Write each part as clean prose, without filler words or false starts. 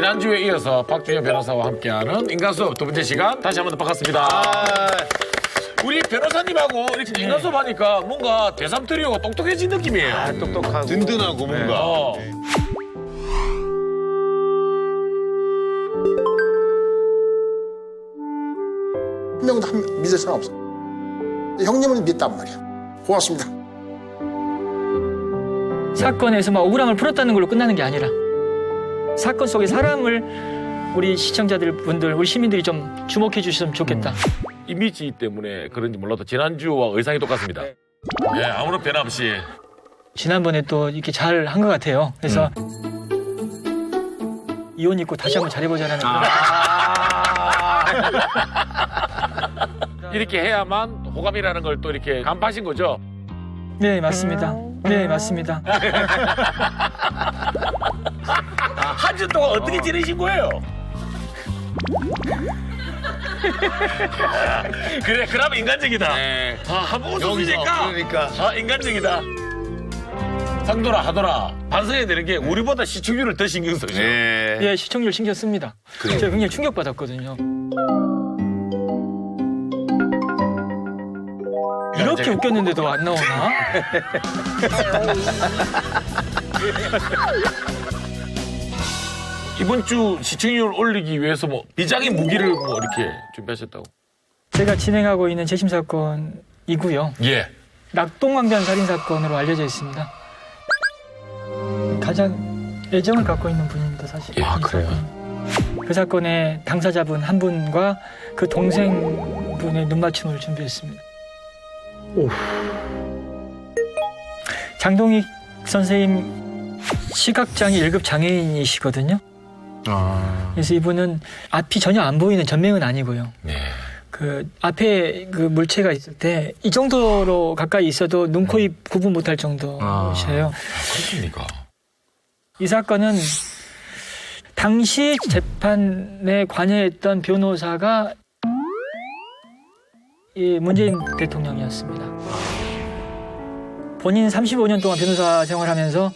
지난주에 이어서 박준현 변호사와 함께하는 인간수업 두 번째 시간 다시 한 번 더 반갑습니다. 우리 변호사님하고 이렇게 인간수업 하니까 뭔가 대삼 트리오가 똑똑해진 느낌이에요. 똑똑하고 든든하고 뭔가. 어. 한 명도 믿을 사람 없어. 형님을 믿단 말이야. 고맙습니다. 사건에서 막 억울함을 풀었다는 걸로 끝나는 게 아니라 사건 속의 사람을 우리 시청자들 분들, 우리 시민들이 좀 주목해 주셨으면 좋겠다. 이미지 때문에 그런지 몰라도 지난주와 의상이 똑같습니다. 네, 아무런 변화 없이. 지난번에 또 이렇게 잘 한 것 같아요. 그래서 이 옷 입고 다시 한번 잘해보자라는 그런 이렇게 해야만 호감이라는 걸 또 이렇게 간파하신 거죠? 네, 맞습니다. 네, 맞습니다. 한 주 동안 어떻게 지내신 거예요? 그래, 그러면 인간적이다. 네. 한번 여기서, 웃었으니까. 그러니까. 인간적이다. 상도라 하더라. 반성해야 되는 게 우리보다 시청률을 더 신경 쓰죠. 네. 예, 시청률 신경 씁니다. 제가 굉장히 충격받았거든요. 이렇게 웃겼는데도 안 나오나? 이번 주 시청률 올리기 위해서 뭐 비장의 무기를 뭐 이렇게 준비하셨다고? 제가 진행하고 있는 재심 사건이고요. 예. 낙동강변 살인 사건으로 알려져 있습니다. 가장 애정을 갖고 있는 분입니다, 사실. 아, 이 그래요? 사건은. 그 사건의 당사자분 한 분과 그 동생분의 눈맞춤을 준비했습니다. 장동익 선생님 시각장애 1급 장애인이시거든요. 그래서 이분은 앞이 전혀 안 보이는 전맹은 아니고요. 네. 그 앞에 그 물체가 있을 때 이 정도로 가까이 있어도 눈, 코, 입 구분 못할 정도셔요. 그렇습니까? 이 사건은 당시 재판에 관여했던 변호사가 이 문재인 대통령이었습니다. 본인 35년 동안 변호사 생활하면서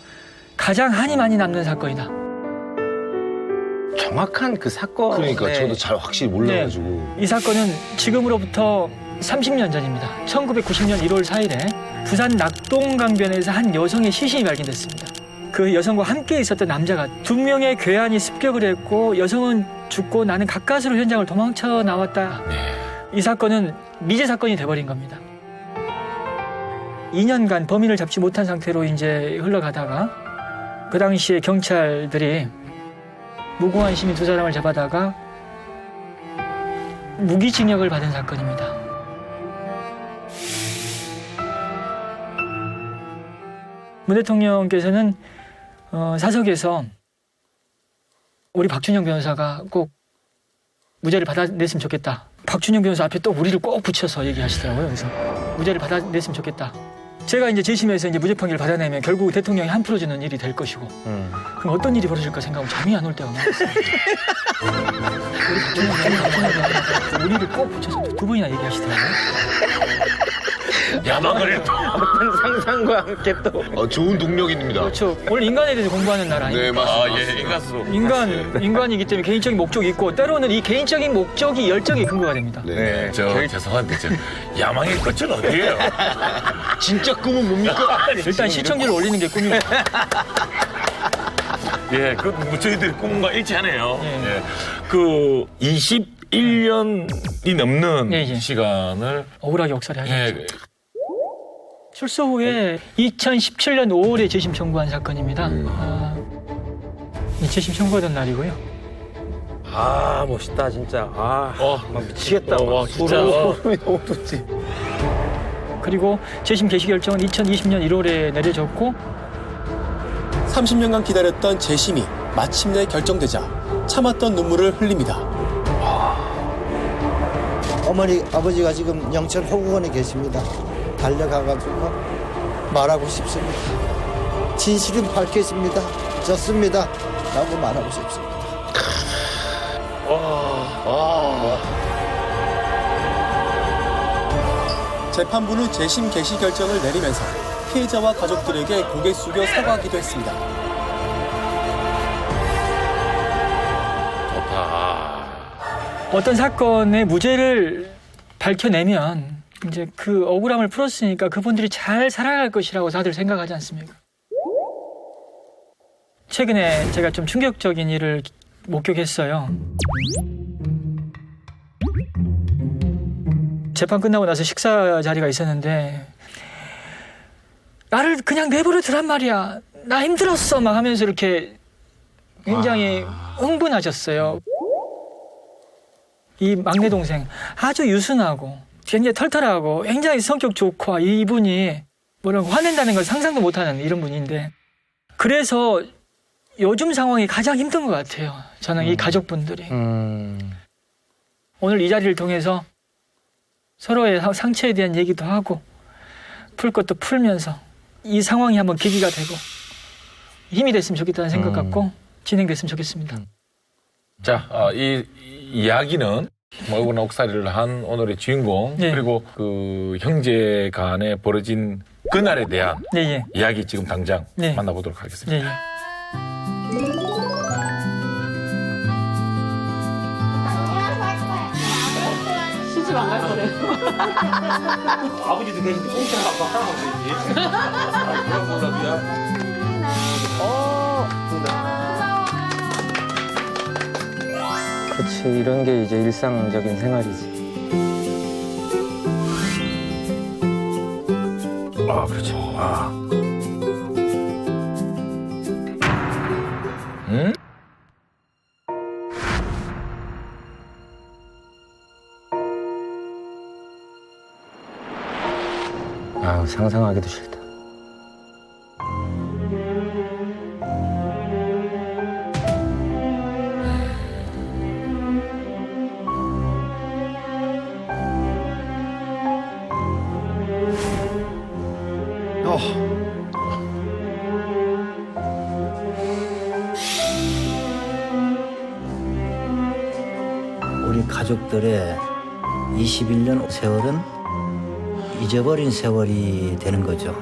가장 한이 많이 남는 사건이다. 정확한 그 사건. 그러니까 저도 잘 확실히 몰라가지고. 이 사건은 지금으로부터 30년 전입니다. 1990년 1월 4일에 부산 낙동강변에서 한 여성의 시신이 발견됐습니다. 그 여성과 함께 있었던 남자가 2명의 괴한이 습격을 했고 여성은 죽고 나는 가까스로 현장을 도망쳐 나왔다. 이 사건은 미제 사건이 돼버린 겁니다. 2년간 범인을 잡지 못한 상태로 이제 흘러가다가 그 당시에 경찰들이 무고한 시민 2사람을 잡아다가 무기징역을 받은 사건입니다. 문 대통령께서는 사석에서 우리 박준영 변호사가 꼭 무죄를 받아냈으면 좋겠다. 박준영 변호사 앞에 또 우리를 꼭 붙여서 얘기하시더라고요. 그래서 무죄를 받아냈으면 좋겠다. 제가 이제 재심에서 이제 무죄 판결을 받아내면 결국 대통령이 한 풀어주는 일이 될 것이고, 그럼 어떤 일이 벌어질까 생각하면 잠이 안 올 때가 많았어요. 우리 박준영 변호사 우리를 꼭 붙여서 2번이나 얘기하시더라고요. 야망을 어떤 상상과 함께 또. 좋은 동력입니다. 그렇죠. 원래 인간에 대해서 공부하는 나라 네, 아닙니까? 맞습니다. 예, 인간수. 인간이기 때문에 개인적인 목적이 있고 때로는 이 개인적인 목적이 열정의 근거가 됩니다. 네. 죄송한데 야망의 끝은 어디예요? 진짜 꿈은 뭡니까? 일단 시청률을 올리는 게 꿈이고. 예, 그 저희들이 꿈과 일치하네요. 예. 예. 그 21년이 넘는 예, 예. 시간을 억울하게 역살이 하셨죠. 예, 출소 후에 2017년 5월에 재심 청구한 사건입니다. 재심 청구하던 날이고요. 아, 멋있다, 진짜. 막 미치겠다. 와, 진짜. 소름이 너무 돋지. 그리고 재심 개시 결정은 2020년 1월에 내려졌고 30년간 기다렸던 재심이 마침내 결정되자 참았던 눈물을 흘립니다. 어머니, 아버지가 지금 영천 호국원에 계십니다. 달려가가지고 말하고 싶습니다. 진실은 밝혀집니다. 졌습니다. 라고 말하고 싶습니다. 재판부는 재심 개시 결정을 내리면서 피해자와 가족들에게 고개 숙여 사과하기도 했습니다. 어떤 사건의 무죄를 밝혀내면 이제 그 억울함을 풀었으니까 그분들이 잘 살아갈 것이라고 다들 생각하지 않습니까? 최근에 제가 좀 충격적인 일을 목격했어요. 재판 끝나고 나서 식사 자리가 있었는데 나를 그냥 내버려 두란 말이야. 나 힘들었어 막 하면서 이렇게 굉장히 흥분하셨어요. 이 막내 동생 아주 유순하고 굉장히 털털하고 굉장히 성격 좋고 이분이 뭐라고 화낸다는 걸 상상도 못하는 이런 분인데 그래서 요즘 상황이 가장 힘든 것 같아요. 저는 이 가족분들이. 오늘 이 자리를 통해서 서로의 상처에 대한 얘기도 하고 풀 것도 풀면서 이 상황이 한번 계기가 되고 힘이 됐으면 좋겠다는 생각 갖고 진행됐으면 좋겠습니다. 자, 이 이야기는 얼굴 옥살이를 한 오늘의 주인공 네. 그리고 그 형제 간에 벌어진 그날에 대한 네, 이야기 지금 당장 네. 만나보도록 하겠습니다. 네, 네. 시집 안 갈 거래. 아버지도 계신데 공짜 갖고 하나만 되지. 그런 몰라도야. 그렇지, 이런 게 이제 일상적인 생활이지. 아, 그렇죠. 아. 응? 아, 상상하기도 싫다. 우리 가족들의 21년 세월은 잊어버린 세월이 되는 거죠.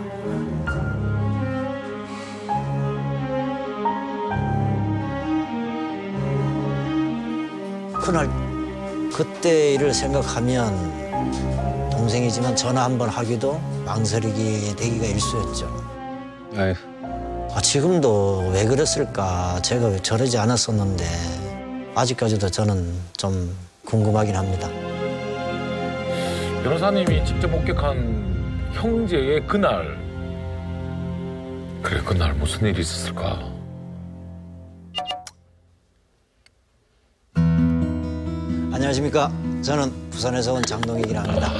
그날 그때 일을 생각하면 동생이지만 전화 한번 하기도 망설이게 되기가 일쑤였죠. 아휴, 지금도 왜 그랬을까? 제가 왜 저러지 않았었는데 아직까지도 저는 좀 궁금하긴 합니다. 변호사님이 직접 목격한 형제의 그날 그래 그날 무슨 일이 있었을까? 안녕하십니까? 저는 부산에서 온 장동익이라 합니다.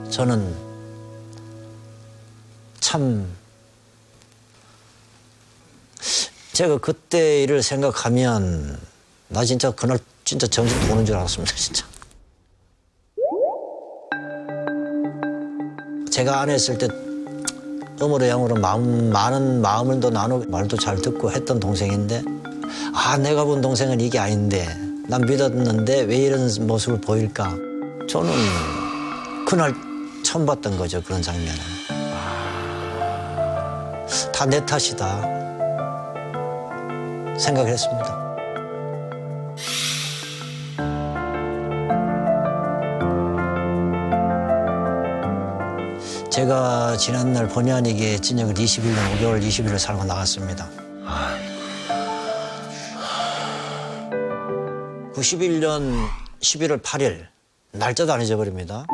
저는 참 제가 그때 일을 생각하면 나 진짜 그날 진짜 정신 도는 줄 알았습니다. 진짜. 제가 안에 있을 때 음으로 양으로 많은 마음을 더 나누고 말도 잘 듣고 했던 동생인데 내가 본 동생은 이게 아닌데 난 믿었는데 왜 이런 모습을 보일까? 저는 그날 처음 봤던 거죠. 그런 장면을. 다 내 탓이다 생각을 했습니다. 제가 지난날 본의 아니게 진역을 21년 5개월 20일을 살고 나갔습니다. 91년 11월 8일 날짜도 안 잊어버립니다.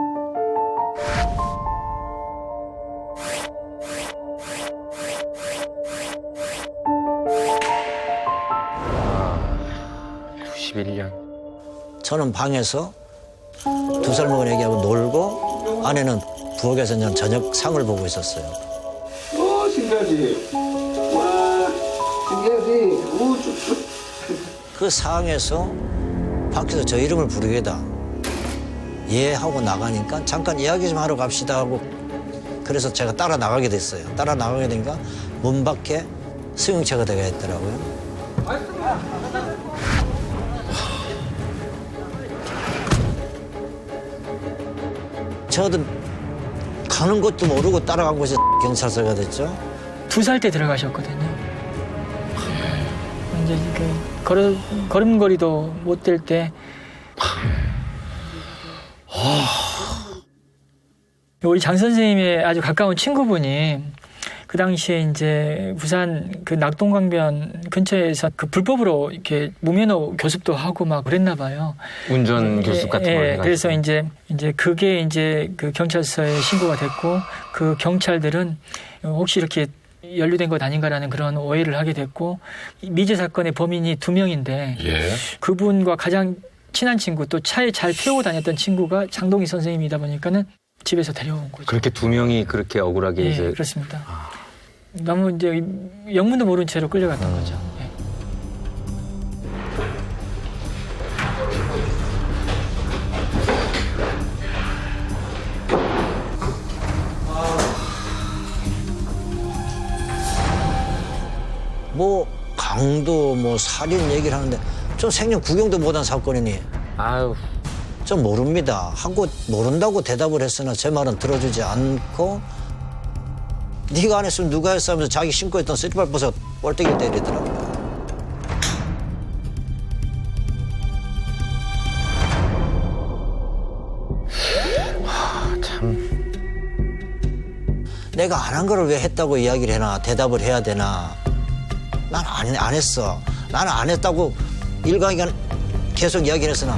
저는 방에서 2살 먹은 애기하고 놀고 아내는 부엌에서 그냥 저녁 상을 보고 있었어요. 신기하지. 와, 신기하지. 그 상황에서 밖에서 저 이름을 부르게다. 예 하고 나가니까 잠깐 이야기 좀 하러 갑시다 하고 그래서 제가 따라 나가게 됐어요. 따라 나가게 되니까 문 밖에 승용차가 되게 있더라고요. 저도 가는 것도 모르고 따라간 곳이 경찰서가 됐죠. 2살 때 들어가셨거든요. 이제 그 걸음걸이도 못 될 때. 우리 장 선생님의 아주 가까운 친구분이 그 당시에 이제 부산 그 낙동강변 근처에서 그 불법으로 이렇게 무면허 교습도 하고 막 그랬나 봐요. 운전 교습 같은 걸 해가지고. 그래서 이제 그게 이제 그 경찰서에 신고가 됐고 그 경찰들은 혹시 이렇게 연루된 것 아닌가라는 그런 오해를 하게 됐고 미제 사건의 범인이 2명인데 예. 그분과 가장 친한 친구 또 차에 잘 태우고 다녔던 친구가 장동희 선생님이다 보니까는 집에서 데려온 거죠. 그렇게 2명이 그렇게 억울하게 예, 이제 그렇습니다. 너무 이제 영문도 모른 채로 끌려갔던 거죠. 예. 뭐 강도 뭐 살인 얘기를 하는데 저 생전 구경도 못한 사건이니 아유 저 모릅니다 하고 모른다고 대답을 했으나 제 말은 들어주지 않고 네가 안 했으면 누가 했어 하면서 자기 신고 있던 슬리퍼 벗어 꼴대기를 때리더라고요. 내가 안 한 거를 왜 했다고 이야기를 해나 대답을 해야 되나. 난 안 했어. 나는 안 했다고 일광이간 계속 이야기를 했으나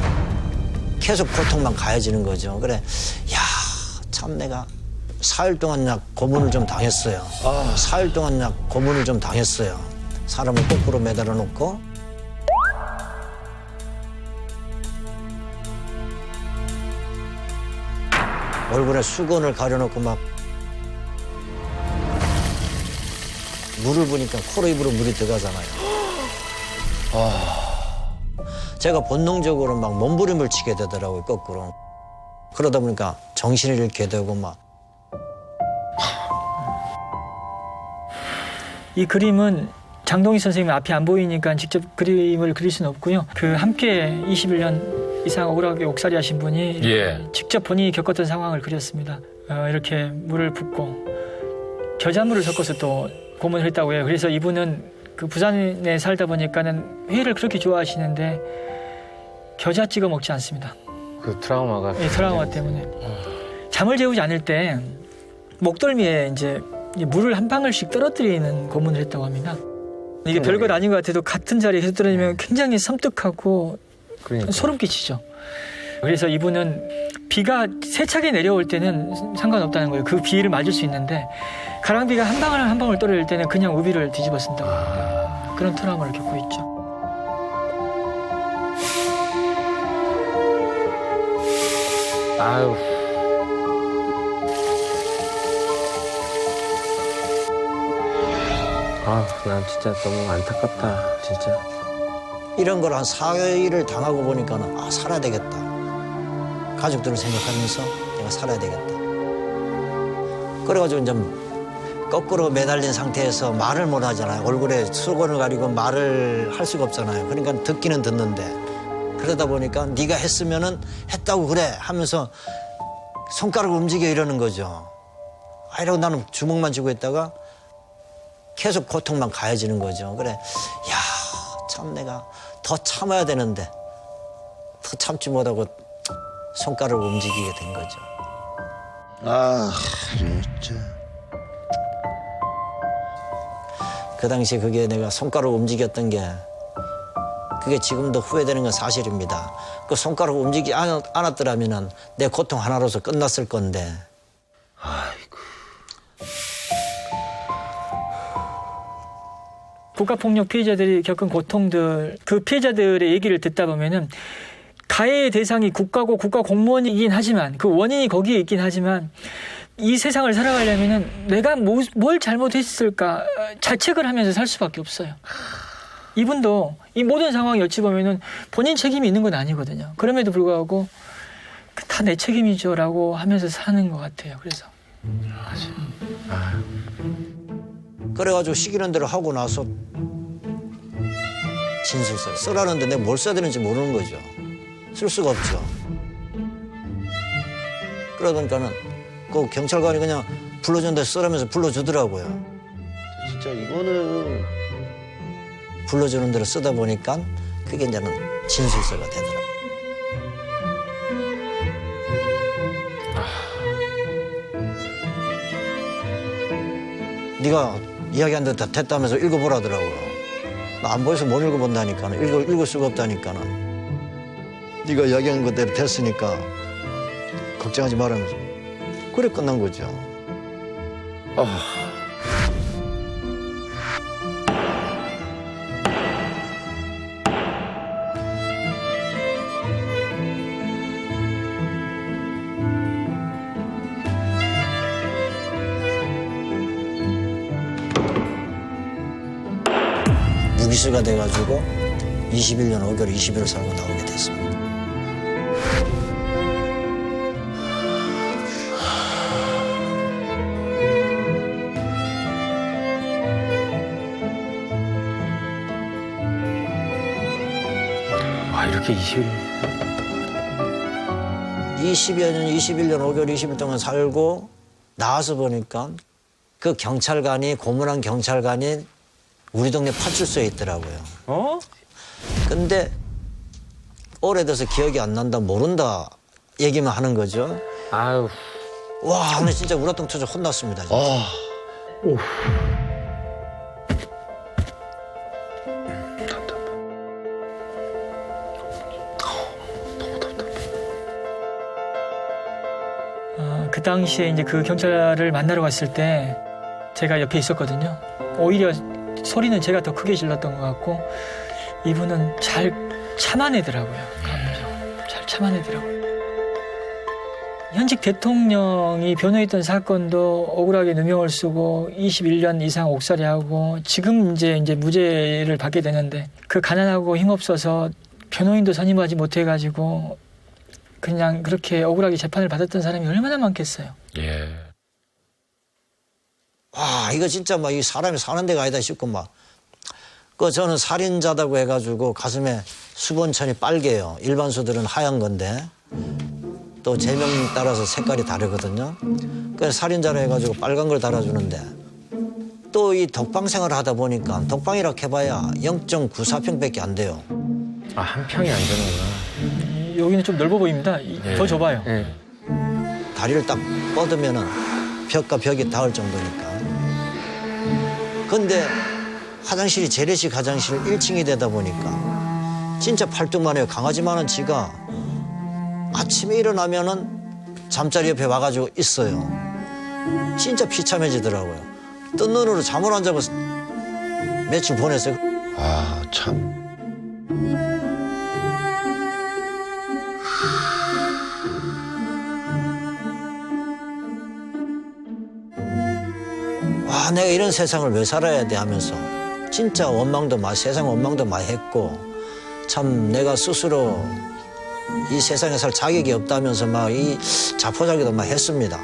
계속 고통만 가해지는 거죠. 그래, 야, 참 내가 4일 동안 약 고문을 좀 당했어요. 4일 동안 약 고문을 좀 당했어요. 사람을 거꾸로 매달아 놓고 얼굴에 수건을 가려놓고 막 물을 부니까 코로 입으로 물이 들어가잖아요. 제가 본능적으로 막 몸부림을 치게 되더라고요, 거꾸로. 그러다 보니까 정신을 잃게 되고 막. 이 그림은 장동희 선생님 앞이 안 보이니까 직접 그림을 그릴 수는 없고요. 그 함께 21년 이상 억울하게 옥살이 하신 분이 예. 직접 본인이 겪었던 상황을 그렸습니다. 이렇게 물을 붓고 겨자물을 섞어서 또 고문을 했다고 해요. 그래서 이분은 그 부산에 살다 보니까는 회를 그렇게 좋아하시는데 겨자 찍어 먹지 않습니다. 그 트라우마가 예, 트라우마 때문에. 잠을 재우지 않을 때 목덜미에 이제 물을 한 방울씩 떨어뜨리는 고문을 했다고 합니다. 이게 별것 아닌 것 같아도 같은 자리에 계속 떨어지면 굉장히 섬뜩하고 그러니까. 소름 끼치죠. 그래서 이분은 비가 세차게 내려올 때는 상관없다는 거예요. 그 비를 맞을 수 있는데 가랑비가 한 방울 한 방울 떨어질 때는 그냥 우비를 뒤집어 쓴다고 합니다. 그런 트라우마를 겪고 있죠. 아유. 아, 난 진짜 너무 안타깝다, 진짜. 이런 걸 한 4일을 당하고 보니까는 아, 살아야 되겠다. 가족들을 생각하면서 내가 살아야 되겠다. 그래가지고 이제 거꾸로 매달린 상태에서 말을 못 하잖아요. 얼굴에 수건을 가리고 말을 할 수가 없잖아요. 그러니까 듣기는 듣는데 그러다 보니까 네가 했으면은 했다고 그래 하면서 손가락을 움직여 이러는 거죠. 아, 이러고 나는 주먹만 쥐고 있다가 계속 고통만 가해지는 거죠. 그래, 야, 참 내가 더 참아야 되는데 더 참지 못하고 손가락을 움직이게 된 거죠. 아, 진짜. 그 당시에 그게 내가 손가락을 움직였던 게 그게 지금도 후회되는 건 사실입니다. 그 손가락을 움직이지 않았더라면 내 고통 하나로서 끝났을 건데. 아이고. 국가폭력 피해자들이 겪은 고통들, 그 피해자들의 얘기를 듣다 보면은 가해의 대상이 국가고 국가 공무원이긴 하지만 그 원인이 거기에 있긴 하지만 이 세상을 살아가려면은 내가 뭘 잘못했을까 자책을 하면서 살 수밖에 없어요. 이분도 이 모든 상황이 어찌 보면은 본인 책임이 있는 건 아니거든요. 그럼에도 불구하고 다 내 책임이죠라고 하면서 사는 것 같아요. 그래서. 그래가지고 시키는 대로 하고 나서 진술서 쓰라는데 내가 뭘 써야 되는지 모르는 거죠. 쓸 수가 없죠. 그러다 보니까는 그 경찰관이 그냥 불러준다 쓰라면서 불러주더라고요. 진짜 이거는 불러주는 대로 쓰다 보니까 그게 이제는 진술서가 되더라고요. 네가 이야기한 데 됐다면서 읽어보라더라고요. 나 안 보여서 못 읽어본다니까. 읽을 수가 없다니까. 네가 이야기한 것대로 됐으니까 걱정하지 말라면서. 그래 끝난 거죠. 무기수가 돼가지고 21년 5개월 20일을 살고 나오게 됐습니다. 와, 이렇게 21년 5개월 20일 동안 살고 나와서 보니까 그 경찰관이 고문한 경찰관이 우리 동네 파출소에 있더라고요. 어? 근데 오래돼서 기억이 안 난다, 모른다 얘기만 하는 거죠. 아유. 와, 근데 진짜 우라통 터져 혼났습니다. 진짜. 그 당시에 이제 그 경찰을 만나러 갔을 때 제가 옆에 있었거든요. 오히려 소리는 제가 더 크게 질렀던 것 같고 이분은 잘 참아내더라고요. 감정 잘 참아내더라고요. 현직 대통령이 변호했던 사건도 억울하게 누명을 쓰고 21년 이상 옥살이하고 지금 이제 무죄를 받게 되는데 그 가난하고 힘없어서 변호인도 선임하지 못해가지고 그냥 그렇게 억울하게 재판을 받았던 사람이 얼마나 많겠어요. 예. 와, 이거 진짜 막 이 사람이 사는 데가 아니다 싶고 막. 그 저는 살인자다고 해가지고 가슴에 수번천이 빨개요. 일반수들은 하얀 건데 또 제명 따라서 색깔이 다르거든요. 그래서 살인자로 해가지고 빨간 걸 달아주는데 또 이 독방 생활을 하다 보니까 독방이라 해봐야 0.94평밖에 안 돼요. 아, 한 평이 안 되는구나. 여기는 좀 넓어 보입니다. 더 좁아요. 예. 다리를 딱 뻗으면은 벽과 벽이 닿을 정도니까. 근데 화장실이 재래식 화장실 1층이 되다 보니까 진짜 팔뚝만 해요. 강아지만한 지가 아침에 일어나면은 잠자리 옆에 와가지고 있어요. 진짜 비참해지더라고요. 뜬 눈으로 잠을 안 자고 며칠 보냈어요. 아, 참. 와, 내가 이런 세상을 왜 살아야 돼 하면서 진짜 원망도 많이, 세상 원망도 많이 했고 참 내가 스스로 이 세상에 살 자격이 없다면서 막 이 자포자기도 막 했습니다.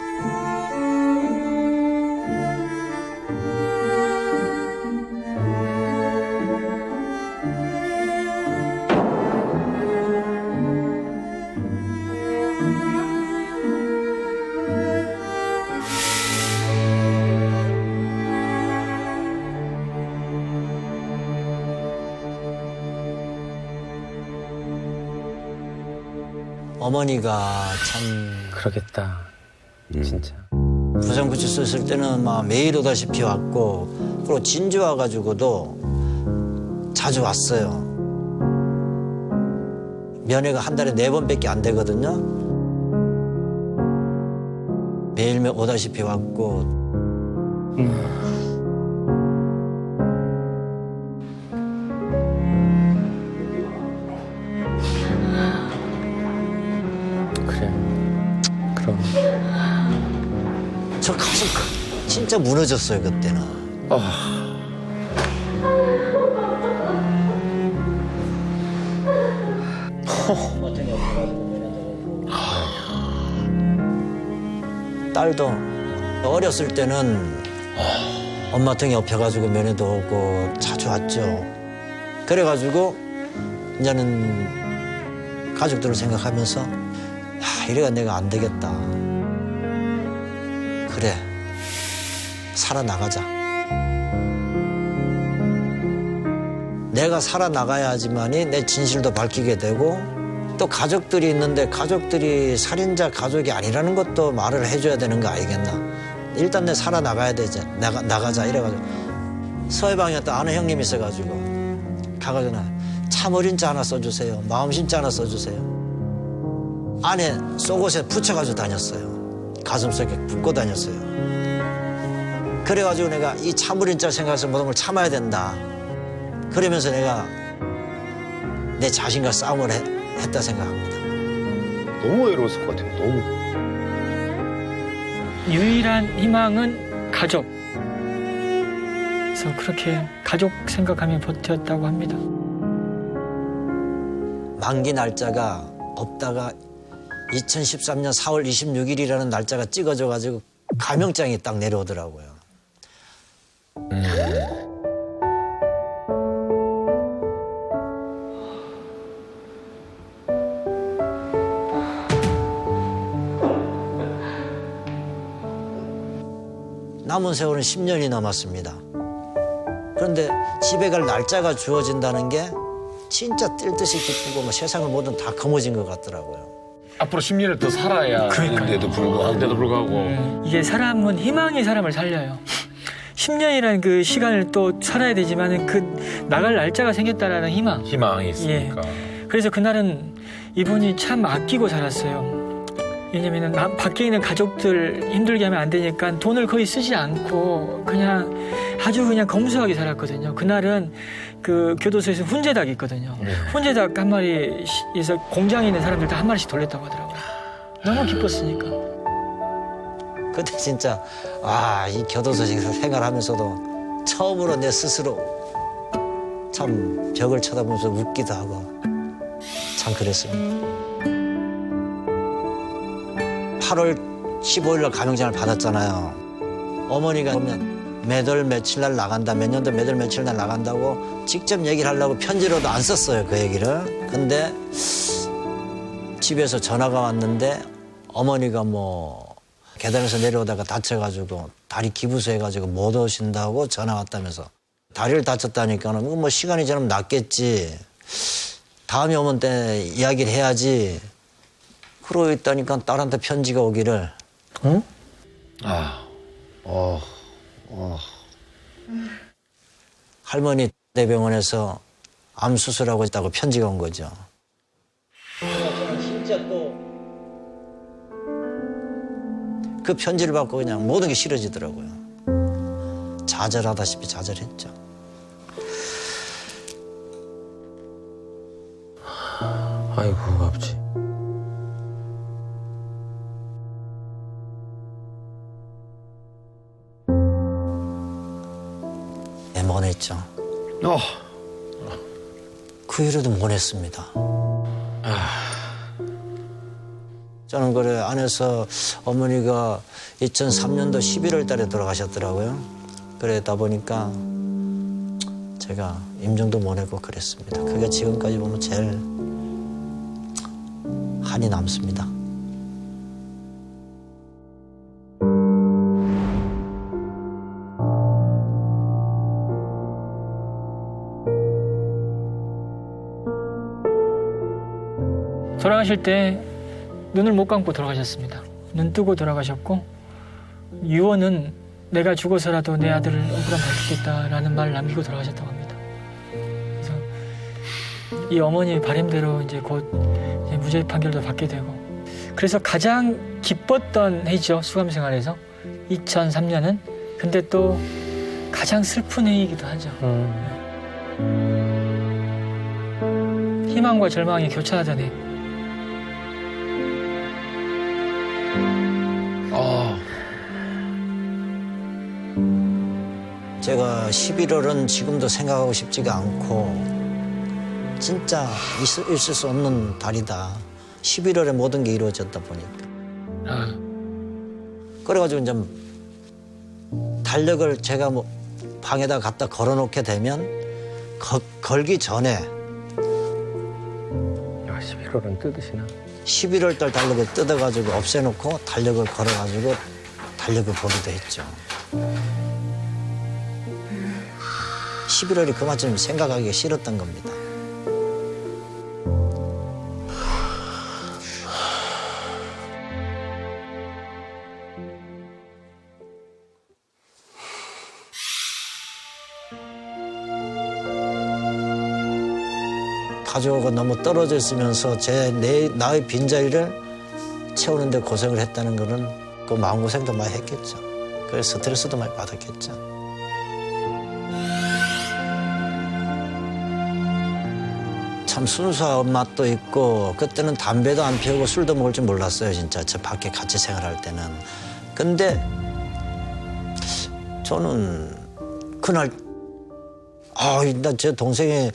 어머니가 참 그러겠다. 진짜. 부산구치소 있을 때는 막 매일 오다시피 왔고 그리고 진주 와가지고도 자주 왔어요. 면회가 한 달에 4번밖에 안 되거든요. 매일 오다시피 왔고 그래. 그럼. 저 가슴 진짜 무너졌어요 그때는. 딸도 어렸을 때는 엄마 등에 업혀가지고 면회도 오고 자주 왔죠. 그래가지고 이제는 가족들을 생각하면서 이래가 내가 안 되겠다. 그래, 살아나가자. 내가 살아나가야지만이 내 진실도 밝히게 되고 또 가족들이 있는데 가족들이 살인자 가족이 아니라는 것도 말을 해줘야 되는 거 아니겠나. 일단 내 살아나가야 되지. 나가자 이래가지고 서해방에 또 아는 형님이 있어가지고 가가지고 참어린자 하나 써주세요. 마음심자 하나 써주세요. 안에 속옷에 붙여가지고 다녔어요. 가슴속에 붙고 다녔어요. 그래가지고 내가 이 참어린자 생각해서 모든 걸 참아야 된다. 그러면서 내가 내 자신과 싸움을 했다 생각합니다. 너무 외로웠을 것 같아요. 너무. 유일한 희망은 가족. 그래서 그렇게 가족 생각하며 버텼다고 합니다. 만기 날짜가 없다가 2013년 4월 26일이라는 날짜가 찍어져가지고 가명장이 딱 내려오더라고요. 남은 세월은 10년이 남았습니다. 그런데 집에 갈 날짜가 주어진다는 게 진짜 뜰 듯이 기쁘고 뭐 세상을 모든 다 거머쥔 것 같더라고요. 앞으로 10년을 더 살아야 그런데도 불구하고. 이게 사람은 희망이 사람을 살려요. 10년이라는 그 시간을 또 살아야 되지만은 그 나갈 날짜가 생겼다라는 희망. 희망이 있으니까. 그래서 그날은 이분이 참 아끼고 살았어요. 왜냐면은 밖에 있는 가족들 힘들게 하면 안 되니까 돈을 거의 쓰지 않고 그냥 아주 그냥 검소하게 살았거든요. 그날은 그 교도소에서 훈제닭이 있거든요. 훈제닭 한 마리에서 공장에 있는 사람들 다 한 마리씩 돌렸다고 하더라고요. 너무 기뻤으니까. 그때 진짜 이 교도소에서 생활하면서도 처음으로 내 스스로 참 벽을 쳐다보면서 웃기도 하고 참 그랬습니다. 8월 15일 날 가명장을 받았잖아요. 어머니가 보면 매달 며칠 날 나간다, 몇 년도 매달 며칠 날 나간다고 직접 얘기를 하려고 편지로도 안 썼어요, 그 얘기를. 근데 집에서 전화가 왔는데 어머니가 뭐 계단에서 내려오다가 다쳐가지고 다리 기부수해가지고 못 오신다고 전화 왔다면서. 다리를 다쳤다니까는 뭐 시간이 지나면 낫겠지. 다음에 오면 때 이야기를 해야지. 그러고 있다니까 딸한테 편지가 오기를. 응? 할머니 대병원에서 암 수술하고 있다고 편지가 온 거죠. 진짜 또 그 편지를 받고 그냥 모든 게 싫어지더라고요. 좌절하다시피 좌절했죠. 아이고 아버지. 모냈죠. 그 이후로도 모냈습니다. 저는 그래 안에서 어머니가 2003년도 11월 달에 돌아가셨더라고요. 그러다 보니까 제가 임종도 모내고 그랬습니다. 그게 지금까지 보면 제일 한이 남습니다. 돌아가실 때 눈을 못 감고 돌아가셨습니다. 눈 뜨고 돌아가셨고 유언은 내가 죽어서라도 내 아들을 억울함 밝히겠다라는 말을 남기고 돌아가셨다고 합니다. 그래서 이 어머니의 바람대로 이제 곧 이제 무죄 판결도 받게 되고 그래서 가장 기뻤던 해죠. 수감 생활에서 2003년은 근데 또 가장 슬픈 해이기도 하죠. 희망과 절망이 교차하던 해. 제가 11월은 지금도 생각하고 싶지가 않고 진짜 있을 수 없는 달이다. 11월에 모든 게 이루어졌다 보니까. 그래가지고 이제 달력을 제가 뭐 방에다 갖다 걸어놓게 되면 걸기 전에 11월은 뜯으시나? 11월 달 달력을 뜯어가지고 없애놓고 달력을 걸어가지고 달력을 보기도 했죠. 11월이 그만큼 생각하기가 싫었던 겁니다. 가족하고 너무 떨어져 있으면서 나의 빈자리를 채우는데 고생을 했다는 거는 그 마음고생도 많이 했겠죠. 그래서 스트레스도 많이 받았겠죠. 참 순수한 맛도 있고 그때는 담배도 안 피우고 술도 먹을 줄 몰랐어요. 진짜 저 밖에 같이 생활할 때는. 근데 저는 그날 나 제 동생이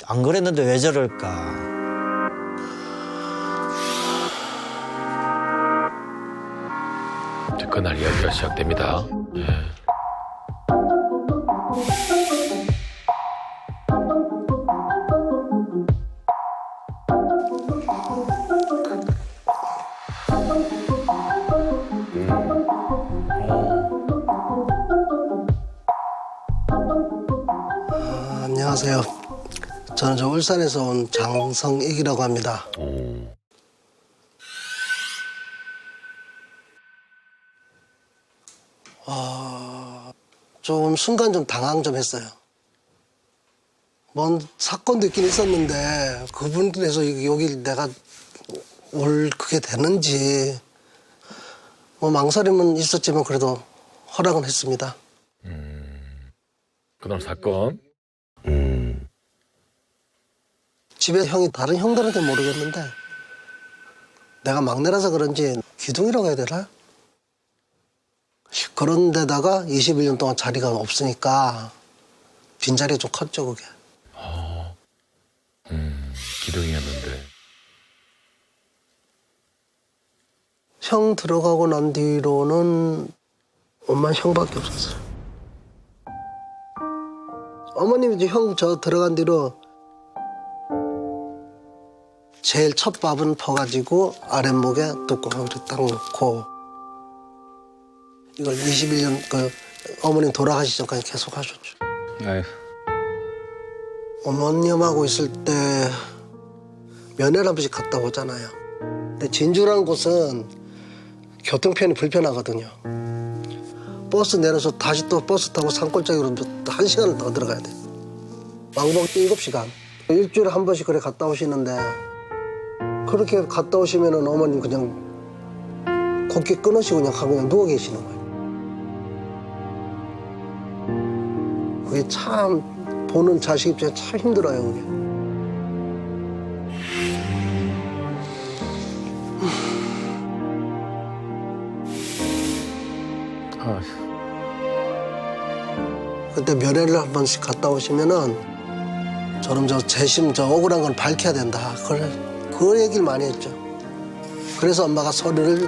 안 그랬는데 왜 저럴까. 그날 이야기가 시작됩니다. 예. 안녕하세요. 저는 저 울산에서 온 장성익이라고 합니다. 좀 순간 좀 당황 좀 했어요. 뭔 사건도 있긴 있었는데 그분에서 여기 내가 올 그게 되는지 뭐 망설임은 있었지만 그래도 허락은 했습니다. 그날 사건. 집에 형이 다른 형들한테 모르겠는데 내가 막내라서 그런지 기둥이라고 해야 되나? 그런 데다가 21년 동안 자리가 없으니까 빈자리가 좀 컸죠, 그게. 기둥이었는데. 형 들어가고 난 뒤로는 엄마 형밖에 없었어요. 어머님이 이제 형 저 들어간 뒤로 제일 첫 밥은 퍼가지고 아랫목에 뚜껑을 딱 놓고 이걸 21년 그 어머님 돌아가시기 전까지 계속 하셨죠. 아유. 어머님하고 있을 때 면회를 한 번씩 갔다 오잖아요. 근데 진주라는 곳은 교통편이 불편하거든요. 버스 내려서 다시 또 버스 타고 산골짜기로 1시간을 더 들어가야 돼. 왕복 7시간. 일주일에 한 번씩 그래 갔다 오시는데 그렇게 갔다 오시면은 어머님 그냥 곱게 끊으시고 그냥 하고 그냥 누워 계시는 거예요. 그게 참 보는 자식 입장에 참 힘들어요, 그게. 그때 면회를 한 번씩 갔다 오시면은 저는 저 재심 저 억울한 건 밝혀야 된다. 그 얘기를 많이 했죠. 그래서 엄마가 서류를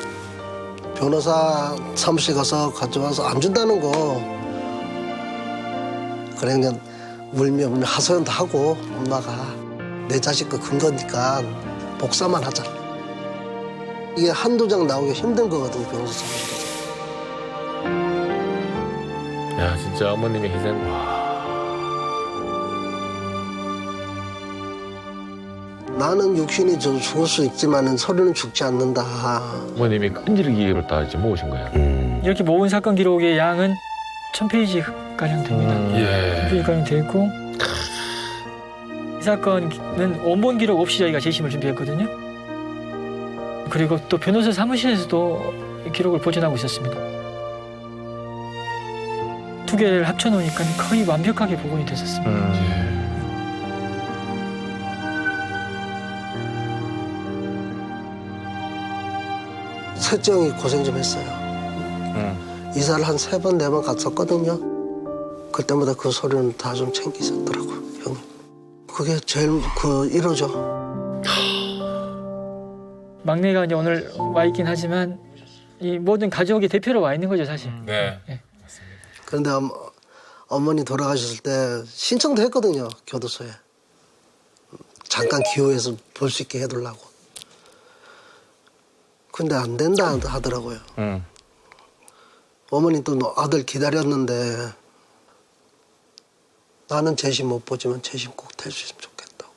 변호사 사무실 가서 가져와서 안 준다는 거 그래 그냥 울며 하소연도 하고 엄마가 내 자식 그 근거니까 복사만 하자. 이게 한두 장 나오기 힘든 거거든 변호사 사무실에서. 야, 진짜 어머님의 희생. 와. 나는 육신이 좀 죽을 수 있지만 서류는 죽지 않는다. 어머님이 끈질기로 다 이제 모으신 거예요. 이렇게 모은 사건 기록의 양은 1000페이지 가량 됩니다. 예. 1000페이지 가량 되어 있고 이 사건은 원본 기록 없이 저희가 재심을 준비했거든요. 그리고 또 변호사 사무실에서도 기록을 보존하고 있었습니다. 두 개를 합쳐놓으니까 거의 완벽하게 복원이 됐었습니다. 셋째 형이 고생 좀 했어요. 이사를 한 3번, 4번 갔었거든요. 그때마다 그 소리는 다 좀 챙기셨더라고요, 형님. 그게 제일 그 1호죠. 막내가 이제 오늘 와 있긴 하지만 이 모든 가족의 대표로 와 있는 거죠, 사실. 네. 그런데 어머니 돌아가셨을 때 신청도 했거든요, 교도소에. 잠깐 기호해서 볼 수 있게 해두려고. 근데 안 된다 하더라고요. 어머니 또 아들 기다렸는데 나는 재심 못 보지만 재심 꼭 될 수 있으면 좋겠다고.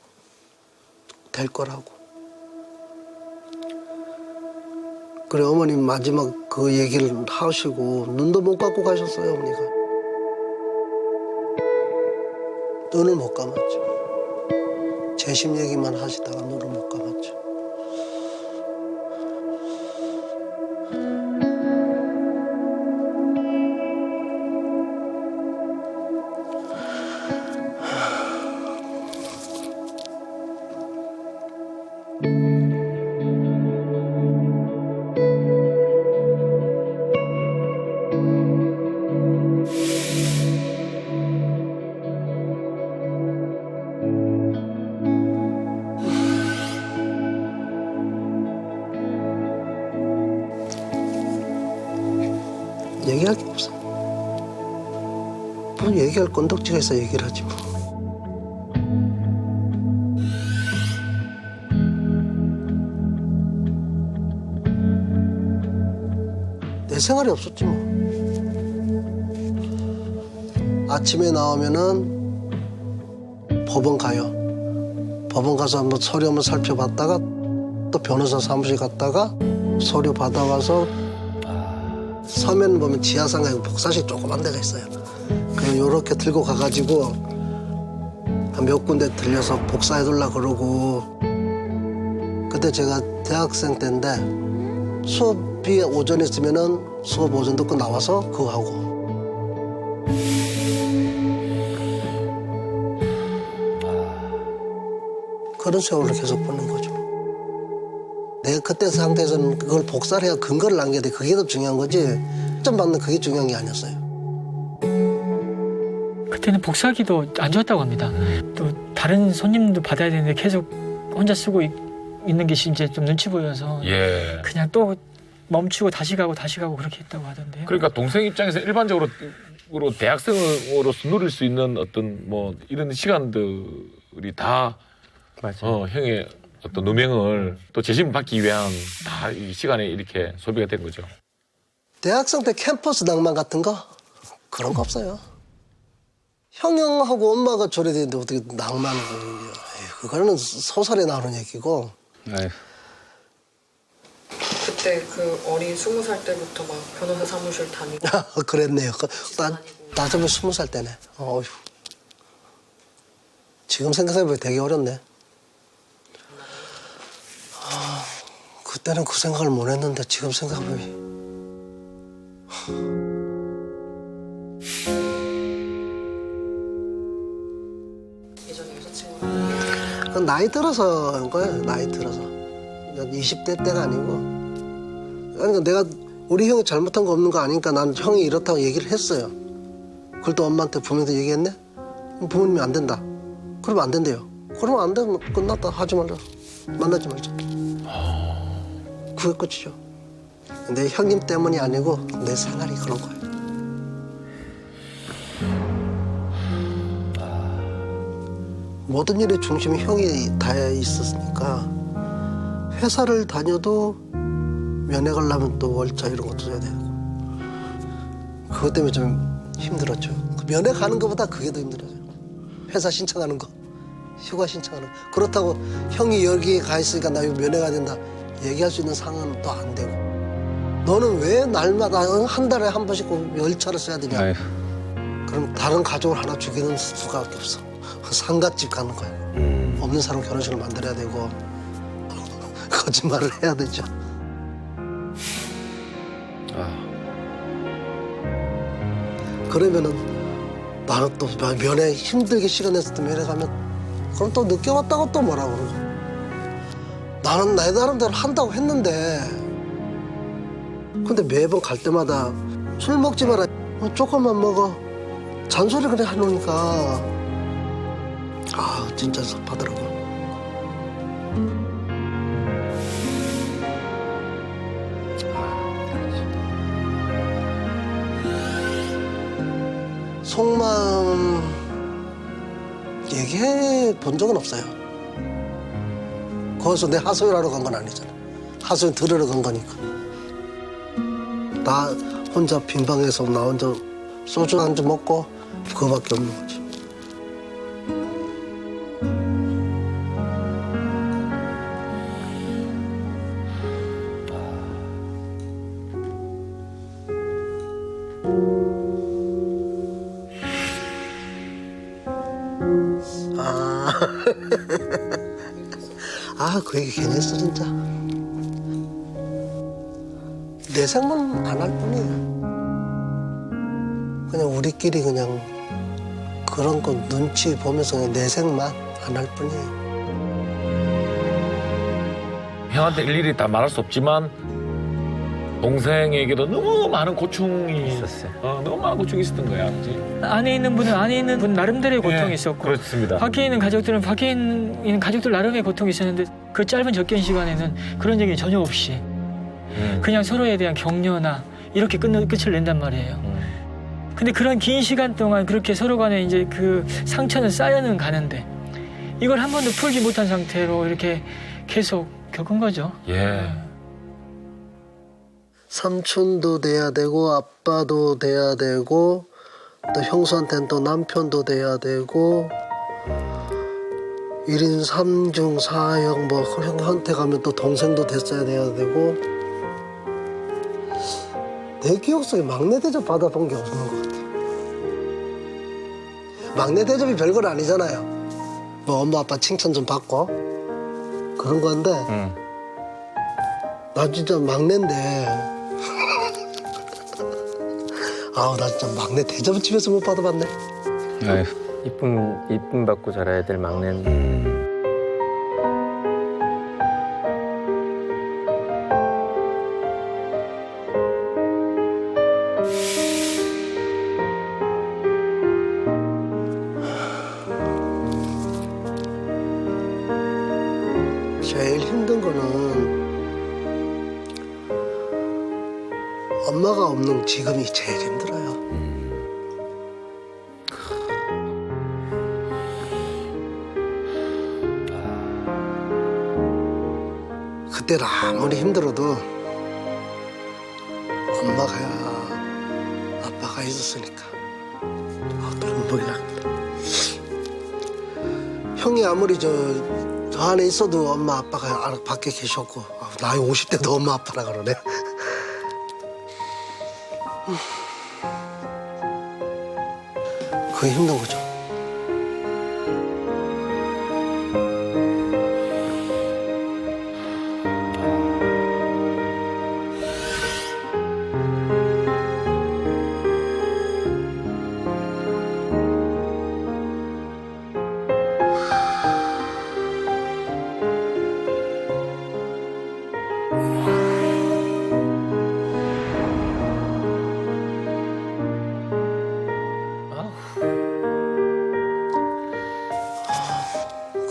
될 거라고. 그래 어머님 마지막 그 얘기를 하시고 눈도 못 감고 가셨어요 어머니가. 눈을 못 감았죠. 재심 얘기만 하시다가 눈을 못 감았죠. 얘기할 게 없어. 뭐 얘기할 건덕지가 있어 얘기를 하지 뭐. 내 생활이 없었지 뭐. 아침에 나오면은 법원 가요. 법원 가서 한번 서류 한번 살펴봤다가 또 변호사 사무실 갔다가 서류 받아와서 서면 보면 지하상가에 복사실 조그만 데가 있어요. 그냥 요렇게 들고 가가지고 한 몇 군데 들려서 복사해둘라 그러고. 그때 제가 대학생 때인데 수업이 오전에 있으면은 수업 오전 듣고 나와서 그거 하고. 그런 세월을 계속 보낸 거죠. 내가 그때 상태에서는 그걸 복사를 해야 근거를 남겨야 돼. 그게 더 중요한 거지. 점 받는 그게 중요한 게 아니었어요. 그때는 복사기도 안 좋았다고 합니다. 또 다른 손님도 받아야 되는데 계속 혼자 쓰고 있는 게 이제 좀 눈치 보여서 예. 그냥 또 멈추고 다시 가고 그렇게 했다고 하던데요. 그러니까 동생 입장에서 일반적으로 대학생으로서 누릴 수 있는 어떤 뭐 이런 시간들이 다 형의 어떤 누명을 또 재심 받기 위한 다 이 시간에 이렇게 소비가 된 거죠. 대학생 때 캠퍼스 낭만 같은 거 그런 거 없어요. 형하고 엄마가 저래되는데 어떻게 낭만을 그리냐. 그거는 소설에 나오는 얘기고. 아유. 그때 그 어린 20살 때부터 막 변호사 사무실 다니고. 그랬네요. 나 저번에 20살 때네. 어휴. 지금 생각해보면 되게 어렵네. 그때는 그 생각을 못 했는데 지금 생각해보면. 예전에 여자친구랑. 그건 나이 들어서 한 거예요. 나이 들어서. 20대 때가 아니고. 그러니까 내가 우리 형이 잘못한 거 없는 거 아니니까 난 형이 이렇다고 얘기를 했어요. 그걸 또 엄마한테 부모님한테 얘기했네? 부모님이 안 된다. 그러면 안 된대요. 그러면 안 되면 끝났다. 하지 말자. 만나지 말자. 그게 끝이죠. 내 형님 때문이 아니고 내 생활이 그런 거예요. 모든 일의 중심이 형이 다 있었으니까 회사를 다녀도 면회 가려면 또 월차 이런 것도 줘야 되고 그것 때문에 좀 힘들었죠. 면회 가는 것보다 그게 더 힘들어요. 회사 신청하는 거, 휴가 신청하는 거. 그렇다고 형이 여기에 가 있으니까 나 이거 면회 가야 된다 얘기할 수 있는 상황은 또 안 되고 너는 왜 날마다 한 달에 한 번씩 열차를 써야 되냐. 아유. 그럼 다른 가족을 하나 죽이는 수밖에 없어. 상갓집 가는 거야. 없는 사람 결혼식을 만들어야 되고 거짓말을 해야 되죠. 그러면은 나는 또 면회 힘들게 시간 내서 또 면회 가면 그럼 또 늦게 왔다고 또 뭐라 그러고 나는 내 나름대로 한다고 했는데 근데 매번 갈 때마다 술 먹지 마라 조금만 먹어 잔소리 그래 해놓으니까 아 진짜 섭하더라고. 속마음 얘기해 본 적은 없어요. 거기서 내 하소연하러 간 건 아니잖아. 하소연 들으러 간 거니까. 나 혼자 빈방에서 나 혼자 소주 한 잔 먹고 그거밖에 없는 거지. 그 얘기 괜히 했어 진짜. 내색만 안 할 뿐이에요. 그냥 우리끼리 그냥 그런 거 눈치 보면서 그냥 내색만 안 할 뿐이에요. 형한테 일일이 다 말할 수 없지만 동생에게도 너무 많은 고충이 있었어요. 너무 많은 고충이 있었던 거야. 그치? 안에 있는 분은 안에 있는 분 나름대로의 고통이 있었고 그렇습니다. 밖에 있는 가족들은 밖에 있는 가족들 나름의 고통이 있었는데 그 짧은 적견 시간에는 그런 얘기 전혀 없이 그냥 서로에 대한 격려나 이렇게 끝을 낸단 말이에요. 근데 그런 긴 시간 동안 그렇게 서로 간에 이제 그 상처는 쌓여는 가는데 이걸 한 번도 풀지 못한 상태로 이렇게 계속 겪은 거죠. 예. 삼촌도 돼야 되고 아빠도 돼야 되고 또 형수한테는 또 남편도 돼야 되고 1인 3중 4형 뭐 형한테 가면 또 동생도 됐어야 돼야 되고 내 기억 속에 막내 대접 받아본 게 없는 것 같아요. 막내 대접이 별건 아니잖아요. 뭐 엄마 아빠 칭찬 좀 받고 그런 건데 나 진짜 막내인데 나 진짜 막내 대접 집에서 못 받아봤네. 아유, 이쁨 받고 자라야 될 막내는. 제일 힘든 거는 엄마가 없는 지금이 제일 힘들어요. 그때는 아무리 힘들어도 엄마가 아빠가 있었으니까 눈물이 납니다. 형이 아무리 저 안에 있어도 엄마 아빠가 밖에 계셨고 나이 50대도 엄마 아빠라 그러네. 그게 힘든 거죠.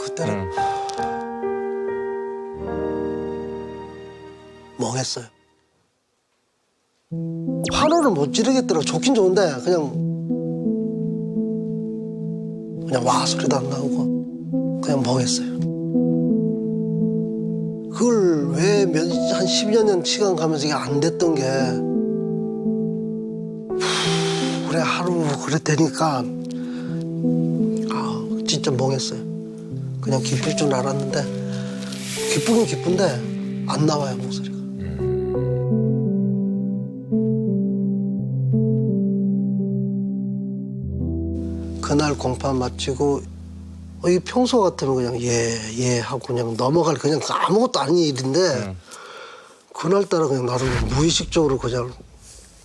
그때는 멍했어요. 환호를 못 지르겠더라고. 좋긴 좋은데 그냥 와 소리도 안 나오고 그냥 멍했어요. 그걸 왜 한 10여 년 시간 가면서 이게 안 됐던 게 그래 하루 그래 되니까 진짜 멍했어요. 그냥 기쁠 줄 알았는데 기쁘긴 기쁜데 안 나와요 목소리가. 그날 공판 마치고 이 평소 같으면 그냥 예 하고 그냥 넘어갈 그냥 아무것도 아닌 일인데 그날따라 그냥 나름 무의식적으로 그냥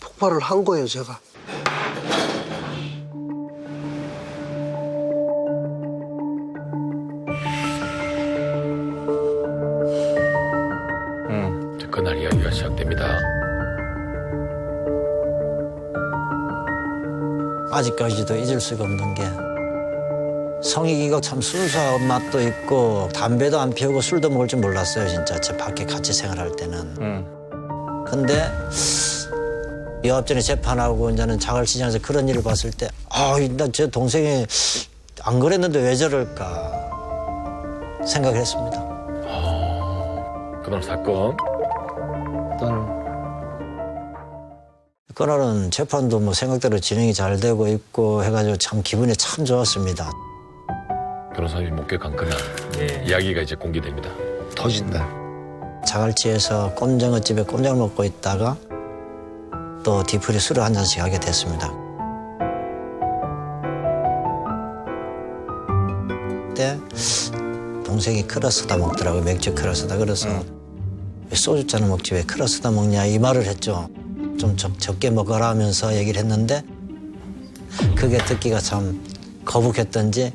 폭발을 한 거예요 제가. 그날 이야기가 시작됩니다. 아직까지도 잊을 수가 없는 게 성익이가 참 순수한 맛도 있고 담배도 안 피우고 술도 먹을 줄 몰랐어요 진짜 저 밖에 같이 생활할 때는. 근데 여합전에 재판하고 이제는 자갈시장에서 그런 일을 봤을 때 나 제 동생이 안 그랬는데 왜 저럴까 생각을 했습니다. 그날 사건. 그날은 재판도 뭐 생각대로 진행이 잘 되고 있고 해가지고 참 기분이 참 좋았습니다. 변호사님이 목격한 그날 이야기가 이제 공개됩니다. 터진다. 자갈치에서 꼼장어집에 꼼장을 먹고 있다가 또 뒤풀이 술을 한 잔씩 하게 됐습니다. 때 동생이 크라스다 먹더라고요. 맥주 크라스다. 그래서 왜 소주잔을 먹지 왜 크라스다 먹냐 이 말을 했죠. 좀 적게 먹어라 하면서 얘기를 했는데 그게 듣기가 참 거북했던지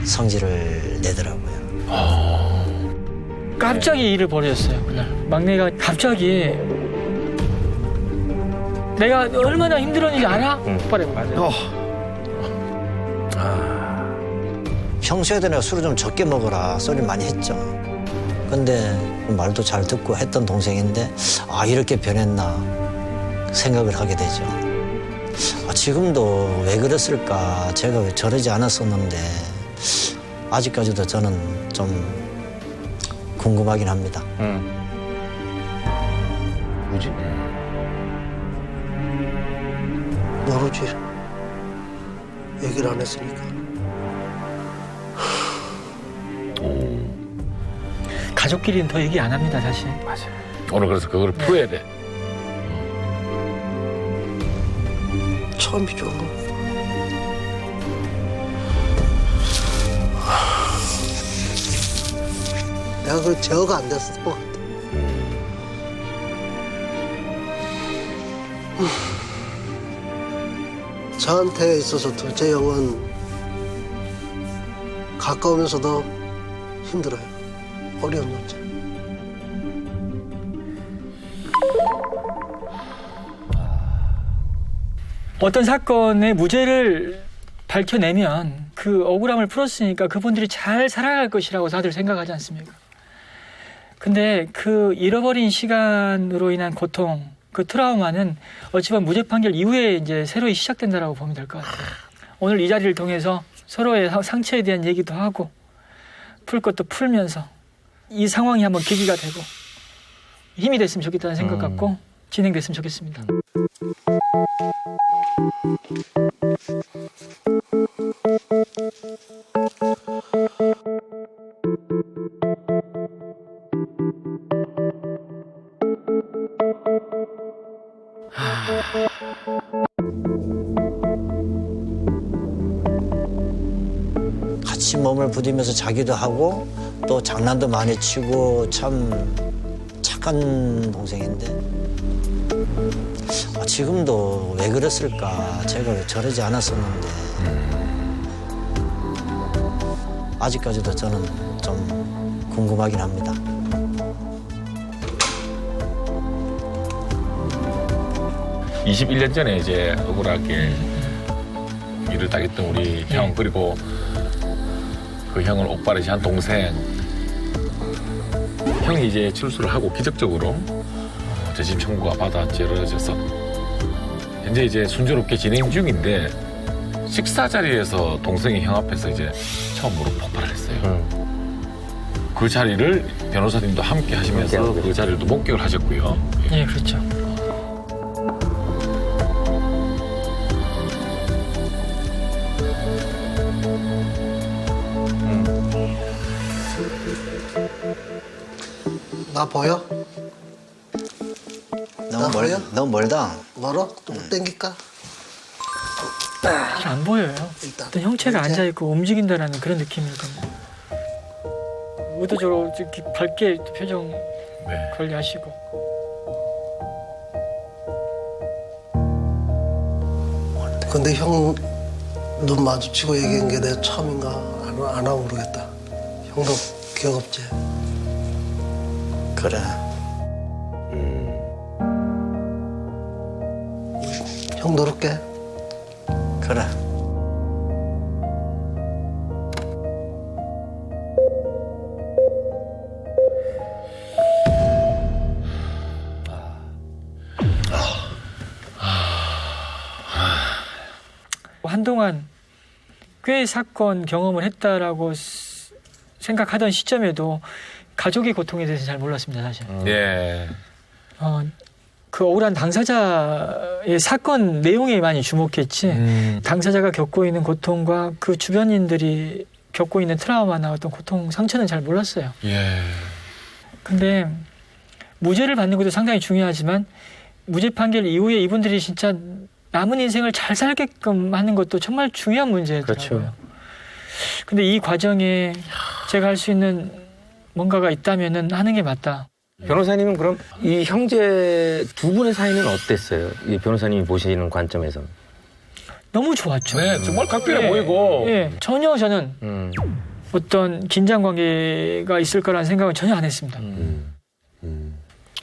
성질을 내더라고요. 갑자기 일을 벌였어요. 그날 막내가 갑자기 내가 얼마나 힘들었는지 알아? 오빠래. 맞아요. 평소에도 내가 술을 좀 적게 먹어라 소리를 많이 했죠. 근데 말도 잘 듣고 했던 동생인데 아 이렇게 변했나 생각을 하게 되죠. 지금도 왜 그랬을까 제가 왜 저러지 않았었는데 아직까지도 저는 좀 궁금하긴 합니다. 뭐지? 모르지. 얘기를 안 했으니까. 가족끼리는 더 얘기 안 합니다, 사실. 맞아요. 오늘 그래서 그걸 풀어야 돼. 처음이죠. 내가 그 제어가 안 됐을 것 같아. 저한테 있어서 둘째 형은 가까우면서도 힘들어요. 어려운 존재. 어떤 사건의 무죄를 밝혀내면 그 억울함을 풀었으니까 그분들이 잘 살아갈 것이라고 다들 생각하지 않습니까? 근데 그 잃어버린 시간으로 인한 고통, 그 트라우마는 어찌 보면 무죄 판결 이후에 이제 새로이 시작된다라고 보면 될 것 같아요. 오늘 이 자리를 통해서 서로의 상처에 대한 얘기도 하고 풀 것도 풀면서 이 상황이 한번 계기가 되고 힘이 됐으면 좋겠다는 생각 갖고 진행됐으면 좋겠습니다. 같이 몸을 부디면서 자기도 하고 또 장난도 많이 치고 참 착한 동생인데 지금도 왜 그랬을까 제가 왜 저러지 않았었는데 아직까지도 저는 좀 궁금하긴 합니다. 음. 21년 전에 이제 억울하게 일을 당했던 우리 형 그리고 그 형을 옥바르지 한 동생 형이 이제 출소를 하고 기적적으로 재심 청구가 받아들여져서 현재 이제 순조롭게 진행 중인데 식사 자리에서 동생이 형 앞에서 이제 처음으로 폭발을 했어요. 그 자리를 변호사님도 함께 하시면서 그 자리를 또 목격을 하셨고요. 예, 그렇죠. 나 보여? 너무 멀다. 멀어? 좀 땡길까? 잘 안 보여요. 일단 어떤 형체가 앉아있고 움직인다라는 그런 느낌이거든요. 의도적으로 이렇게 밝게 표정 네. 관리하시고. 근데 형 눈 마주치고 얘기한 게 내 처음인가 안 하고 모르겠다. 형도 기억 없지? 그래. 형 노력게. 그래. 한동안 꽤 사건 경험을 했다라고 생각하던 시점에도 가족의 고통에 대해서 잘 몰랐습니다, 사실. 예. 그 억울한 당사자의 사건 내용에 많이 주목했지 당사자가 겪고 있는 고통과 그 주변인들이 겪고 있는 트라우마나 어떤 고통, 상처는 잘 몰랐어요. 예. 근데 무죄를 받는 것도 상당히 중요하지만 무죄 판결 이후에 이분들이 진짜 남은 인생을 잘 살게끔 하는 것도 정말 중요한 문제더라고요. 그렇죠. 근데 이 과정에 제가 할 수 있는 뭔가가 있다면은 하는 게 맞다. 변호사님은 그럼 이 형제 두 분의 사이는 어땠어요? 이 변호사님이 보시는 관점에서. 너무 좋았죠. 네, 정말 각별해 보이고. 예, 전혀 저는 어떤 긴장 관계가 있을 거라는 생각은 전혀 안 했습니다.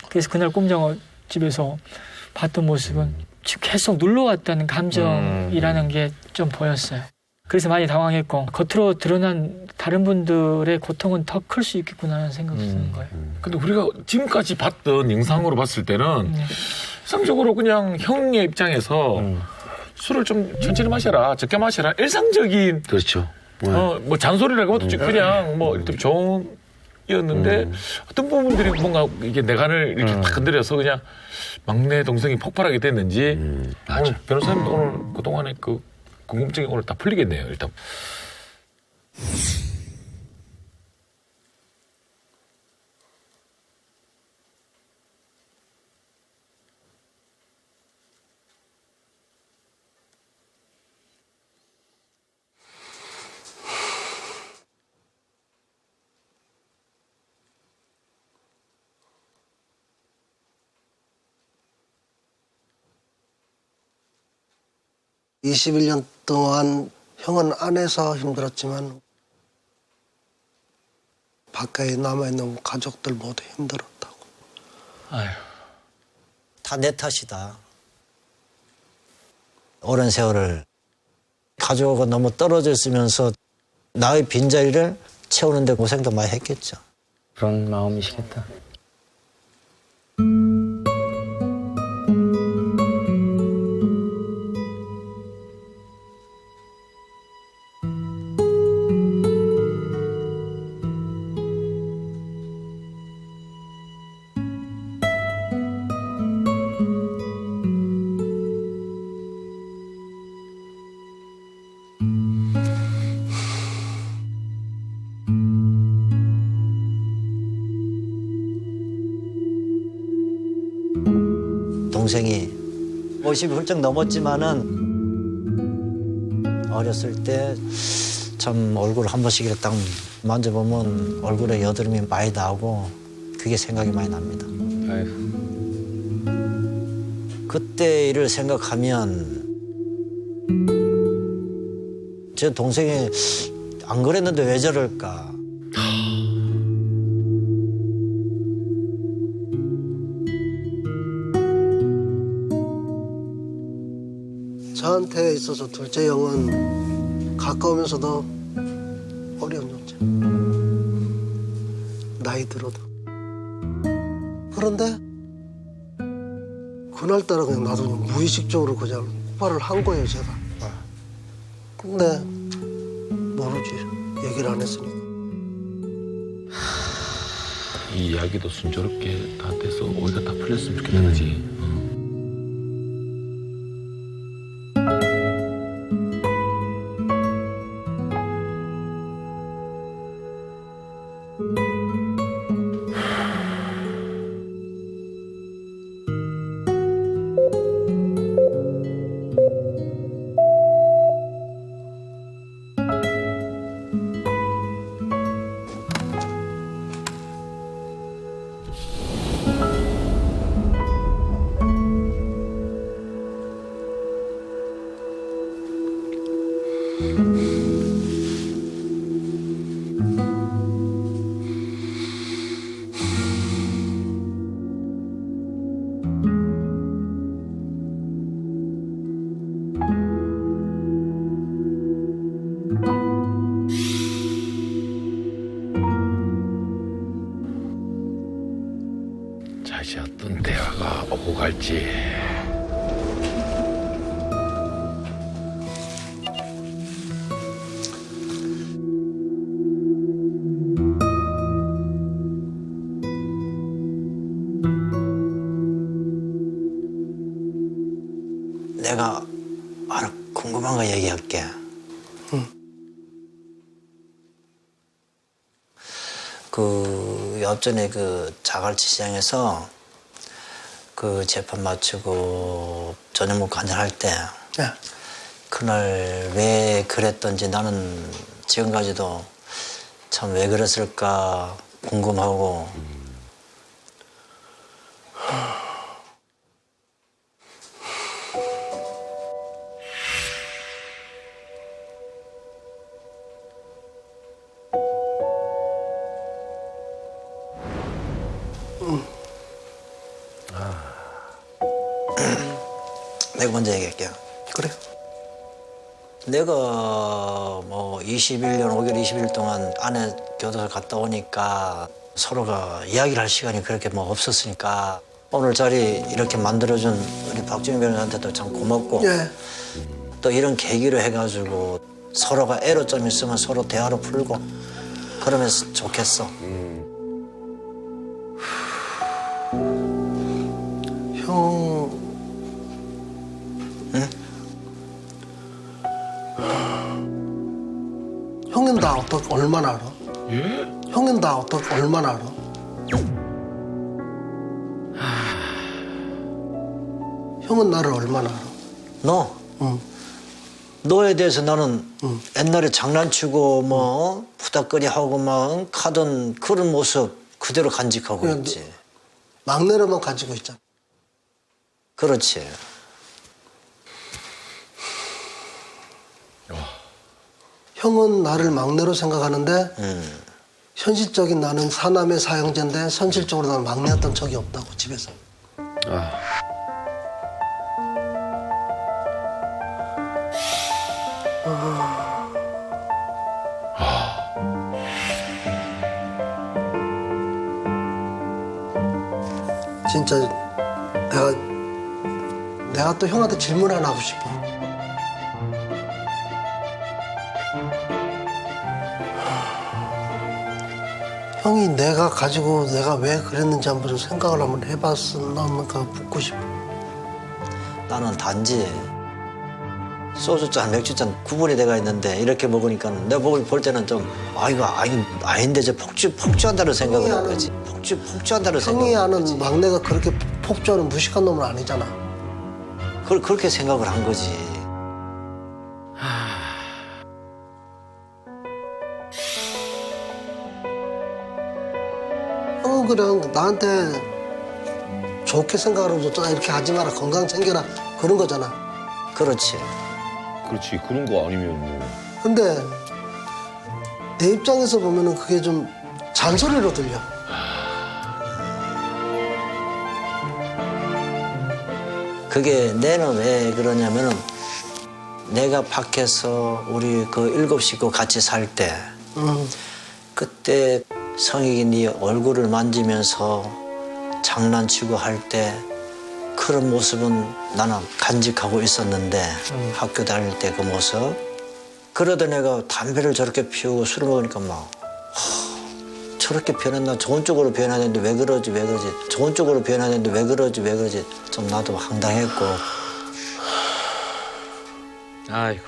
그래서 그날 꼼장어 집에서 봤던 모습은 지금 계속 눌러왔다는 감정이라는 게 좀 보였어요. 그래서 많이 당황했고 겉으로 드러난 다른 분들의 고통은 더 클 수 있겠구나라는 생각이 드는 거예요. 근데 우리가 지금까지 봤던 영상으로 봤을 때는 일상적으로 그냥 형의 입장에서 술을 좀 천천히 마셔라, 적게 마셔라, 일상적인 그렇죠. 뭐 잔소리라고 해도 그냥 뭐 이렇게 좋은이었는데 어떤 부분들이 뭔가 이게 내간을 이렇게 탁 건드려서 그냥 막내 동생이 폭발하게 됐는지 오늘 변호사님 오늘 그동안의 그 궁금증이 오늘 다 풀리겠네요. 일단. 음. 21년 동안 형은 안에서 힘들었지만 밖에 남아있는 가족들 모두 힘들었다고. 아휴. 다 내 탓이다. 오랜 세월을 가족하고 너무 떨어져 있으면서 나의 빈자리를 채우는데 고생도 많이 했겠죠. 그런 마음이시겠다. 동생이 50이 훌쩍 넘었지만은 어렸을 때 참 얼굴 한 번씩 이렇게 딱 만져보면 얼굴에 여드름이 많이 나고 그게 생각이 많이 납니다. 아유. 그때 일을 생각하면 제 동생이 안 그랬는데 왜 저럴까. 저한테 있어서 둘째 형은 가까우면서도 어려운 존재. 나이 들어도. 그런데 그날따라 그냥 나도 그냥 무의식적으로 그냥 폭발을 한 거예요, 제가. 근데 모르지. 얘기를 안 했으니까. 이 이야기도 순조롭게 다 돼서 오히려 다 풀렸으면 좋겠다, 그지? 자, 이제 어떤 대화가 오고 갈지. 내가 하나 궁금한 거 얘기할게. 그 옆전에 그 자갈치 시장에서 그 재판 마치고 저녁 먹고 한잔 할 때 네. 그날 왜 그랬던지 나는 지금까지도 참 왜 그랬을까 궁금하고. 내가 먼저 얘기할게요. 그래. 내가 뭐 21년 5개월 20일 동안 아내 교도소 갔다 오니까 서로가 이야기를 할 시간이 그렇게 뭐 없었으니까 오늘 자리 이렇게 만들어준 우리 박준영 변호사한테도 참 고맙고 예. 또 이런 계기로 해가지고 서로가 애로점 있으면 서로 대화로 풀고 그러면 좋겠어. 형. 응? 형님 나 얼마나 알아? 예? 형님 나 얼마나 알아? 형은 나를 얼마나 알아? 너? 응. 너에 대해서 나는 응. 옛날에 장난치고 뭐 부닥거리 하고 막 하던 그런 모습 그대로 간직하고 그냥 있지. 막내로만 가지고 있잖아. 그렇지. 형은 나를 막내로 생각하는데 음. 현실적인 나는 사남의 사형제인데 현실적으로 나는 막내였던 적이 없다고 집에서. 진짜 내가 또 형한테 질문 하나 하고 싶어. 형이 내가 가지고 내가 왜 그랬는지 한번 생각을 한번 해봤었나 하면까 묻고 싶어. 나는 단지 소주잔, 맥주잔 구분이 돼가 있는데 이렇게 먹으니까 내가 볼 때는 좀 이거 아닌데 저 폭주한다는 생각을 한 거지. 폭주한다는 형이 생각을 한 아는 거지. 막내가 그렇게 폭주하는 무식한 놈은 아니잖아. 그렇게 생각을 한 거지. 형은 그냥 나한테 좋게 생각을 하고 이렇게 하지 마라, 건강 챙겨라 그런 거잖아. 그렇지. 그렇지. 그런 거 아니면 뭐. 근데 내 입장에서 보면은 그게 좀 잔소리로 들려. 그게 내는 왜 그러냐면은 내가 밖에서 우리 그 7 식구 같이 살 때 그때 성익이 네 얼굴을 만지면서 장난치고 할 때 그런 모습은 나는 간직하고 있었는데 학교 다닐 때 그 모습 그러던 애가 담배를 저렇게 피우고 술을 먹으니까 막 저렇게 변했나 좋은 쪽으로 변해야 되는데 왜 그러지 좋은 쪽으로 변해야 되는데 왜 그러지 좀 나도 황당했고. 아이고.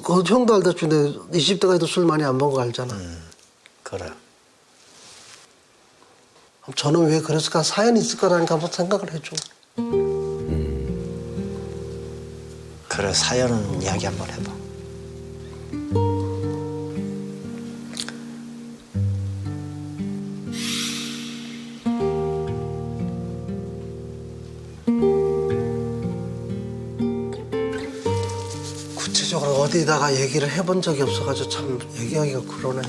그 형도 알다시피 내 20대가 해도 술 많이 안 먹은 거 알잖아. 그래. 저는 왜 그랬을까? 사연이 있을까라니까 한번 생각을 해줘. 그래 사연은 이야기 한번 해봐. 구체적으로 어디다가 얘기를 해본 적이 없어가지고 참 얘기하기가 그러네.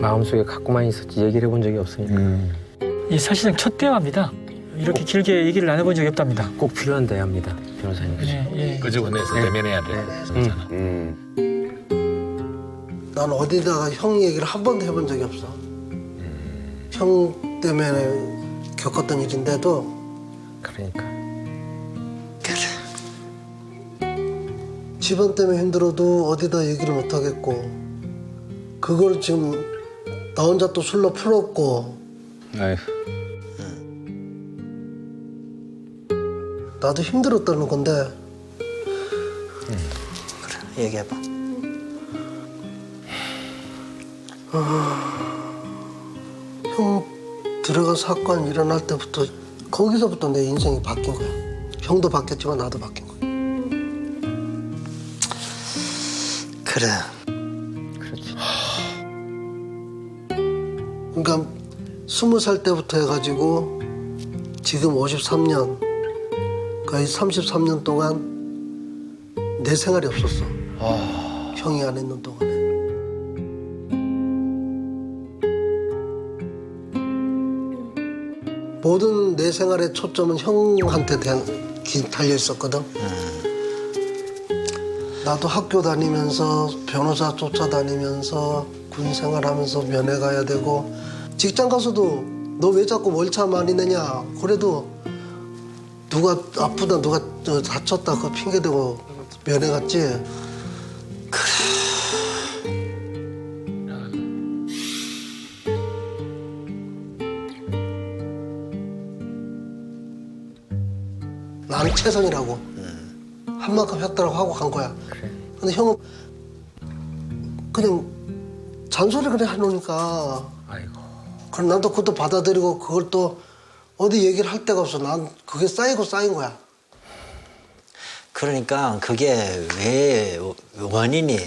마음속에 갖고만 있었지 얘기를 해본 적이 없으니까. 이 사실상 첫 대화입니다. 이렇게 길게 얘기를 나눠본 적이 없답니다. 꼭 필요한 대화입니다, 변호사님. 네, 예. 끄집어내서 대면해야 돼. 난 어디다가 형 얘기를 한 번도 해본 적이 없어. 형 때문에 겪었던 일인데도 그러니까. 집안 때문에 힘들어도 어디다 얘기를 못 하겠고 그걸 지금 나 혼자 또 술로 풀었고 아휴. 나도 힘들었다는 건데 그래 얘기해봐. 형 들어가 사건 일어날 때부터 거기서부터 내 인생이 바뀐 거야. 형도 바뀌었지만 나도 바뀐 거야. 그래. 그렇지. 그러니까 20살 때부터 해가지고 지금 53년, 거의 33년 동안 내 생활이 없었어. 형이 안 있는 동안에. 모든 내 생활의 초점은 형한테 달려 있었거든. 나도 학교 다니면서 변호사 쫓아다니면서 군 생활하면서 면회 가야 되고 직장 가서도 너 왜 자꾸 월차 많이 내냐. 그래도 누가 아프다 누가 다쳤다 그거 핑계대고 면회 갔지. 나는 최선이라고 한 만큼 했다라고 하고 간 거야. 근데 형은 그냥 잔소리 그냥 해놓으니까. 아이고. 그럼 나도 그것도 받아들이고 그걸 또 어디 얘기를 할 데가 없어. 난 그게 쌓이고 쌓인 거야. 그러니까 그게 왜 원인이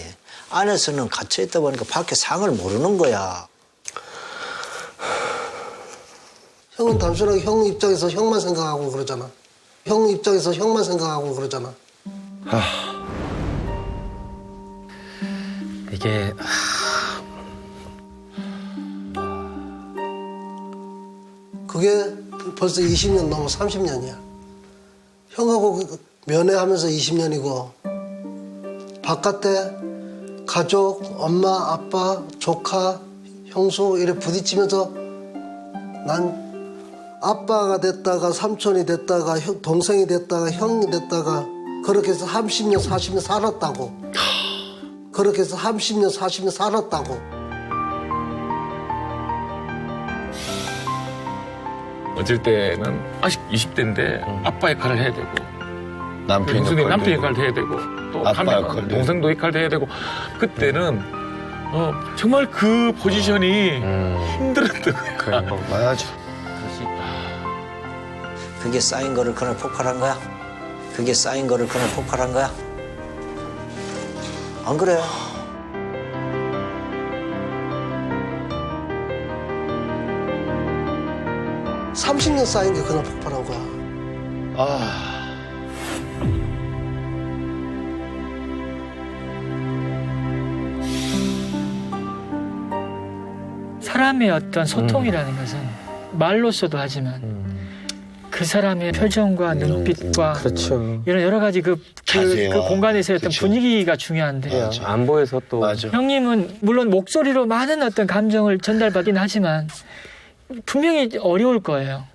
안에서는 갇혀 있다 보니까 밖에 상을 모르는 거야. 형은 단순하게 형 입장에서 형만 생각하고 그러잖아. 형 입장에서 형만 생각하고 그러잖아. 이게 그게 벌써 20년 넘어 30년이야. 형하고 면회하면서 20년이고 바깥에 가족, 엄마, 아빠, 조카, 형수 이렇게 부딪히면서 난 아빠가 됐다가 삼촌이 됐다가 동생이 됐다가 형이 됐다가 그렇게 해서 30년, 40년 살았다고. 그렇게 해서 30년, 40년 살았다고. 어쩔 때는 아직 20대인데 아빠 역할을 해야 되고 남편 형수님 역할도 남편 역할도 해야 되고 또 아빠 가면 역할도 동생도 역할도 해야 되고 그때는 정말 그 포지션이 힘들었던 거야. 맞아. 그게 쌓인 거를 그날 폭발한 거야? 그게 쌓인 거를 그날 폭발한 거야? 안 그래? 삼 30년 쌓인 게 그날 폭발한 거야. 사람의 어떤 소통이라는 것은 말로써도 하지만 그 사람의 표정과 눈빛과 그렇죠. 이런 여러 가지 그 자세와. 공간에서의 어떤 그렇죠. 분위기가 중요한데 안 보여서 또 맞아. 형님은 물론 목소리로 많은 어떤 감정을 전달받긴 하지만 분명히 어려울 거예요.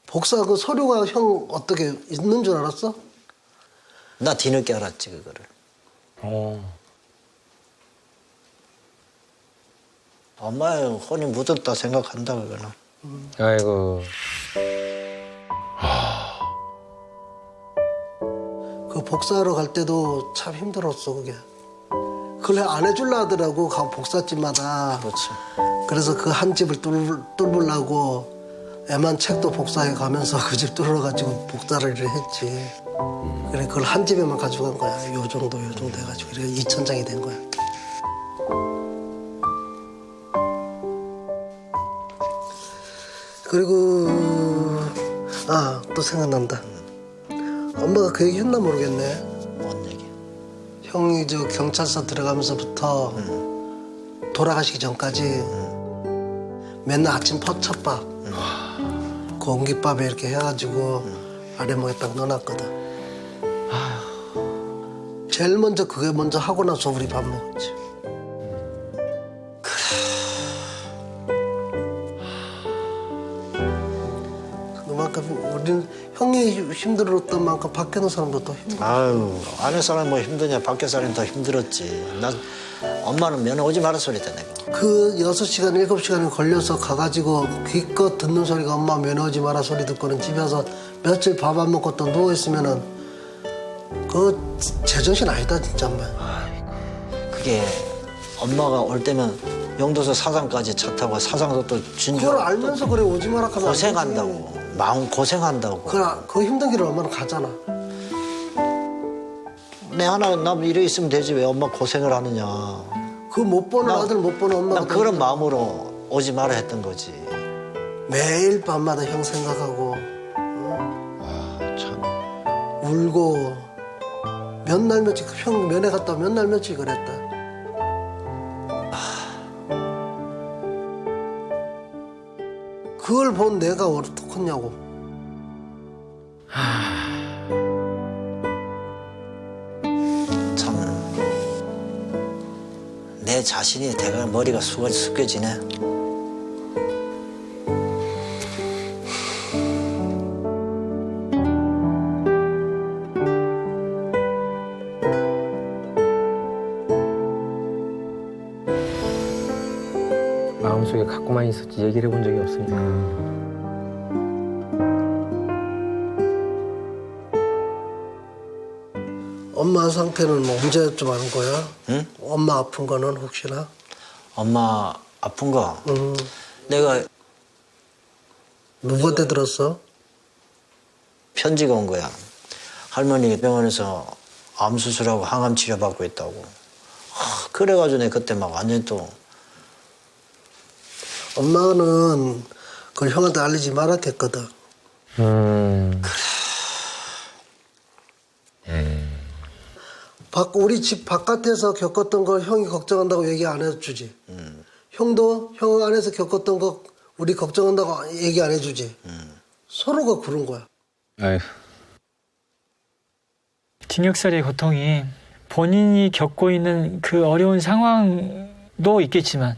복사 그 서류가 형 어떻게 있는 줄 알았어? 나 뒤늦게 알았지 그거를. 엄마의 혼이 묻었다 생각한다 그거는. 아이고. 그 복사하러 갈 때도 참 힘들었어 그게. 그걸 안 해줄라 하더라고 복사집마다. 그렇지. 그래서 그 한 집을 뚫으려고 애만 책도 복사해 가면서 그 집 뚫어가지고 복사를 했지. 그래 그걸 한 집에만 가져간 거야. 요 정도 해가지고 그래 2,000장이 된 거야. 그리고 또 생각난다. 엄마가 그 얘기 했나 모르겠네. 뭔 얘기? 형이 저 경찰서 들어가면서부터 돌아가시기 전까지 맨날 아침 첫밥 공깃밥에 이렇게 해가지고 아래목에 딱 넣어놨거든. 제일 먼저 그게 먼저 하고 나서 우리 밥 먹었지. 그만큼 우리는 형이 힘들었던 만큼 밖에 있는 사람도 더 힘들어. 아유 안에 사람 뭐 힘드냐 밖에 사람이 더 힘들었지. 난 엄마는 면회 오지 마라 소리다 내가. 그 6시간, 7시간이 걸려서 가가지고 귀껏 듣는 소리가 엄마 면회 오지 마라 소리 듣고는 집에 와서 며칠 밥 안 먹고 또 누워있으면은 그 제정신 아니다 진짜 엄마. 그게 엄마가 올 때면 영도서 사상까지 차 타고 사상도 또 진주 그걸 알면서 그래 오지 마라 하면 고생한다고 마음 고생한다고. 그 힘든 길을 얼마나 가잖아. 내 하나 나 이래 있으면 되지 왜 엄마 고생을 하느냐. 그 못 보는 아들 못 보는 엄마가 난 그런 마음으로 오지 마라 했던 거지. 매일 밤마다 형 생각하고 참. 울고 몇 날 며칠 형 면회 갔다 몇 날 며칠 그랬다. 그걸 본 내가 어떡하냐고. 참 내 자신이 내가 머리가 숙여지네. 마음속에 갖고만 있었지 얘기를 해본 적이 없으니까. 엄마 상태는 언제쯤 아는 거야? 응? 엄마 아픈 거는 혹시나? 엄마 아픈 거 응. 내가 누구한테 들었어? 편지가 온 거야. 할머니 병원에서 암 수술하고 항암 치료 받고 있다고. 그래가지고 내가 그때 막 완전 또 엄마는 그걸 형한테 알리지 말았겠거든. 우리 집 바깥에서 겪었던 걸 형이 걱정한다고 얘기 안 해주지. 형도 형 안에서 겪었던 거 우리 걱정한다고 얘기 안 해주지. 서로가 그런 거야. 아휴. 징역살이의 고통이 본인이 겪고 있는 그 어려운 상황도 있겠지만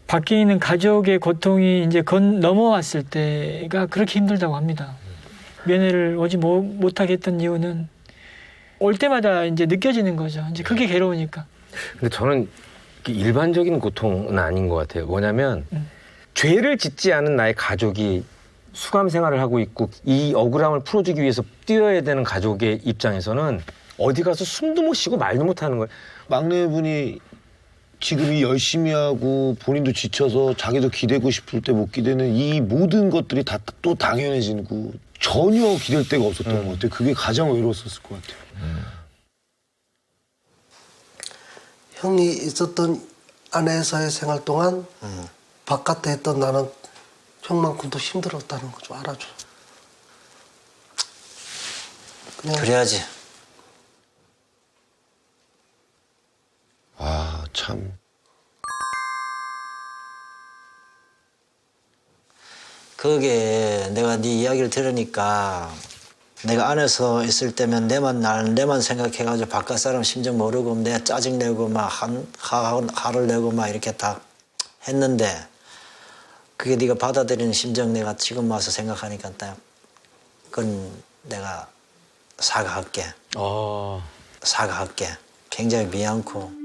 밖에 있는 가족의 고통이 이제 넘어왔을 때가 그렇게 힘들다고 합니다. 면회를 오지 못하게 했던 이유는 올 때마다 이제 느껴지는 거죠. 이제 그게 괴로우니까. 근데 저는 일반적인 고통은 아닌 것 같아요. 뭐냐면 죄를 짓지 않은 나의 가족이 수감 생활을 하고 있고 이 억울함을 풀어주기 위해서 뛰어야 되는 가족의 입장에서는 어디 가서 숨도 못 쉬고 말도 못 하는 거예요. 막내분이 지금 열심히 하고 본인도 지쳐서 자기도 기대고 싶을 때 못 기대는 이 모든 것들이 다 또 당연해지고 전혀 기댈 데가 없었던 것 같아요. 그게 가장 외로웠을 것 같아요. 형이 있었던 안에서의 생활 동안 바깥에 했던 나는 형만큼 더 힘들었다는 거 좀 알아줘. 그래야지. 아, 참. 그게 내가 네 이야기를 들으니까 내가 안에서 있을 때면 내만 생각해가지고 바깥 사람 심정 모르고 내가 짜증내고 막 화를 내고 막 이렇게 다 했는데 그게 네가 받아들이는 심정 내가 지금 와서 생각하니까 딱 그건 내가 사과할게. 사과할게. 굉장히 미안고.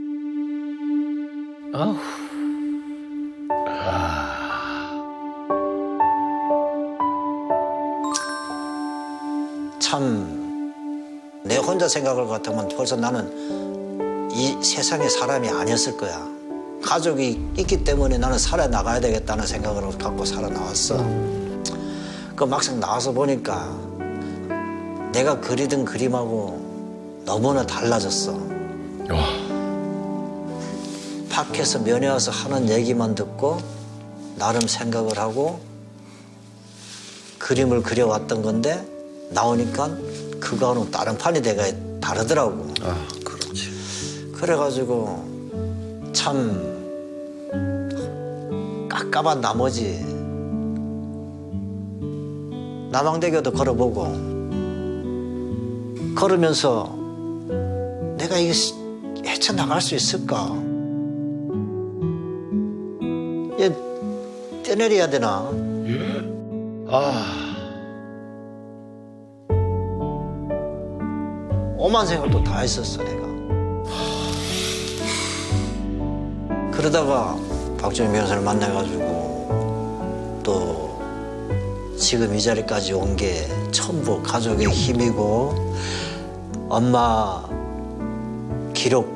참 내 혼자 생각할 것 같으면 벌써 나는 이 세상의 사람이 아니었을 거야. 가족이 있기 때문에 나는 살아나가야 되겠다는 생각으로 갖고 살아나왔어. 그 막상 나와서 보니까 내가 그리던 그림하고 너무나 달라졌어. 밖에서 면회 와서 하는 얘기만 듣고 나름 생각을 하고 그림을 그려왔던 건데 나오니까 그거는 다른 판이 돼가 다르더라고. 그렇지. 그래가지고 참 깝깝한 나머지 남항대교도 걸어보고 걸으면서 내가 이거 헤쳐나갈 수 있을까? 얘 떼내려야 되나? 오만 생각도 다 했었어 내가. 그러다가 박정희 변호사를 만나가지고 또 지금 이 자리까지 온 게 전부 가족의 힘이고 엄마 기록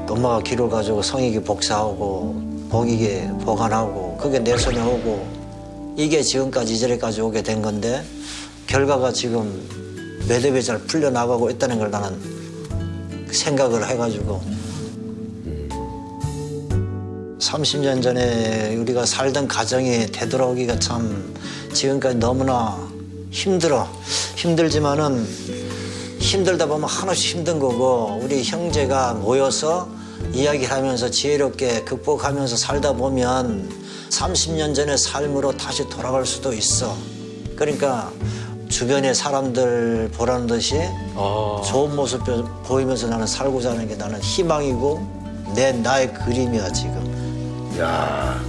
엄마가 길어가지고 성익이 복사하고 복이게 보관하고 그게 내 손에 오고 이게 지금까지 이 자리까지 오게 된 건데 결과가 지금 매듭이 잘 풀려나가고 있다는 걸 나는 생각을 해가지고 30년 전에 우리가 살던 가정이 되돌아오기가 참 지금까지 너무나 힘들지만은 힘들다 보면 한없이 힘든 거고 우리 형제가 모여서 이야기를 하면서 지혜롭게 극복하면서 살다 보면 30년 전의 삶으로 다시 돌아갈 수도 있어. 그러니까 주변의 사람들 보라는 듯이 좋은 모습 보이면서 나는 살고자 하는 게 나는 희망이고 나의 그림이야 지금. 야.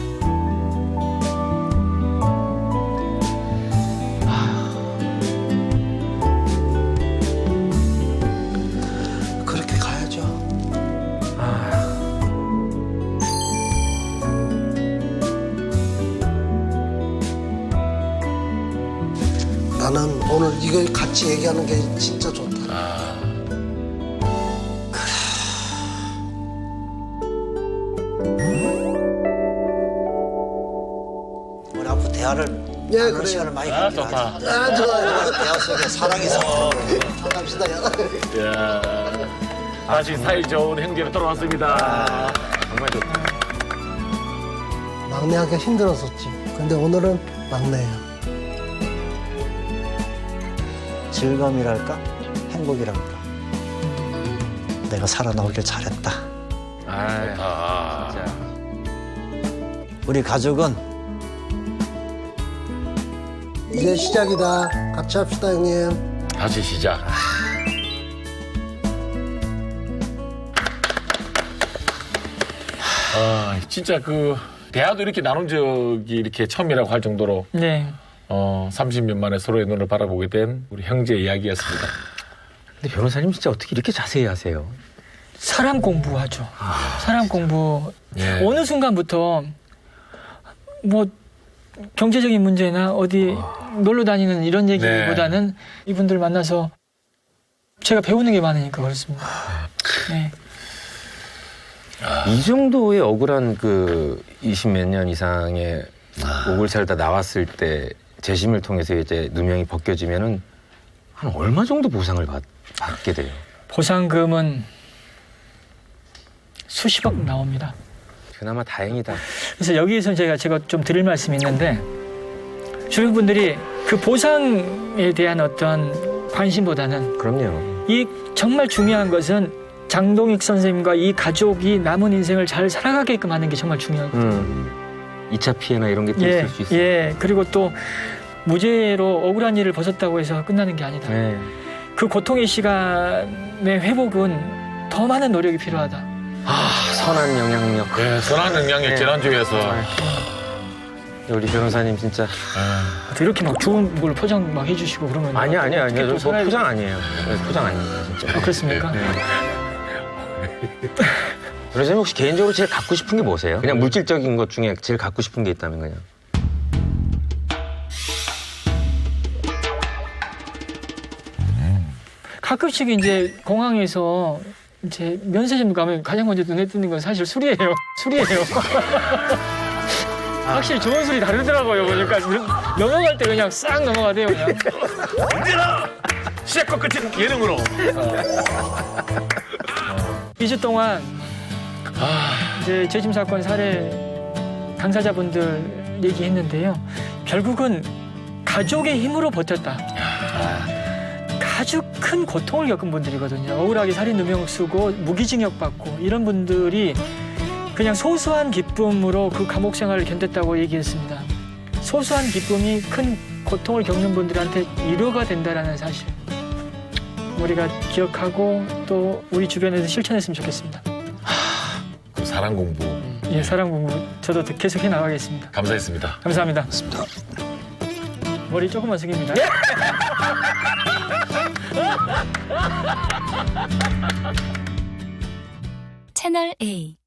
그렇게 가야죠. 나는 오늘 이거 같이 얘기하는 게 진짜 좋다. 우리 앞으로 대화를 예, 나눌 그래요. 시간을 많이 아, 갖기로 좋다. 하자. 아, 좋아요. 대화 속에 사랑이 있어. 합시다. 야. 다시 사이 좋은 형제로 돌아왔습니다. 정말 좋다. 막내하기가 힘들었었지. 근데 오늘은 막내예요. 즐거움이랄까? 행복이랄까? 내가 살아나오길 잘했다. 아, 진짜. 우리 가족은 이제 시작이다. 같이 합시다, 형님. 다시 시작. 진짜 그 대화도 이렇게 나눈 적이 이렇게 처음이라고 할 정도로 네. 30년 만에 서로의 눈을 바라보게 된 우리 형제 이야기였습니다. 근데 변호사님 진짜 어떻게 이렇게 자세히 하세요? 사람 공부하죠. 사람 공부. 예. 어느 순간부터 뭐 경제적인 문제나 어디 놀러 다니는 이런 얘기보다는 이분들 만나서 제가 배우는 게 많으니까 그렇습니다. 네. 이 정도의 억울한 그 20몇 년 이상의 옥을 살다 나왔을 때 재심을 통해서 이제 누명이 벗겨지면은 한 얼마 정도 보상을 받게 돼요? 보상금은 수십억 나옵니다. 그나마 다행이다. 그래서 여기에서 제가 좀 드릴 말씀이 있는데 주변 분들이 그 보상에 대한 어떤 관심보다는 그럼요. 이 정말 중요한 것은 장동익 선생님과 이 가족이 남은 인생을 잘 살아가게끔 하는 게 정말 중요하거든요. 2차 피해나 이런 게 또 있을 수 있어요. 예. 그리고 또 무죄로 억울한 일을 벗었다고 해서 끝나는 게 아니다. 네. 그 고통의 시간의 회복은 더 많은 노력이 필요하다. 선한 영향력. 예, 선한 영향력 네. 지난주에서 우리 변호사님 진짜. 이렇게 막 좋은 걸 포장 막 해주시고 그러면 아니요. 어떻게 또 저 살아야- 포장 아니에요. 포장 아닙니다, 진짜. 그렇습니까? 네. 변호사님 혹시 개인적으로 제일 갖고 싶은 게 뭐세요? 그냥 물질적인 것 중에 제일 갖고 싶은 게 있다면 그냥. 가끔씩 이제 공항에서 이제 면세점 가면 가장 먼저 눈에 띄는 건 사실 술이에요. 확실히 좋은 술이 다르더라고요. 보니까 넘어갈 때 그냥 싹 넘어가대요. 그냥. 언제나 시작과 끝은 예능으로. 2주 동안 이제 재심 사건 살해 당사자분들 얘기했는데요. 결국은 가족의 힘으로 버텼다. 아주 큰 고통을 겪은 분들이거든요. 억울하게 살인 누명 쓰고 무기징역 받고 이런 분들이 그냥 소소한 기쁨으로 그 감옥 생활을 견뎠다고 얘기했습니다. 소소한 기쁨이 큰 고통을 겪는 분들한테 위로가 된다는 사실. 우리가 기억하고 또 우리 주변에서 실천했으면 좋겠습니다. 그 사랑 공부. 예, 사랑 공부 저도 계속 해 나가겠습니다. 감사했습니다. 감사합니다. 머리 조금만 숙입니다. 채널 A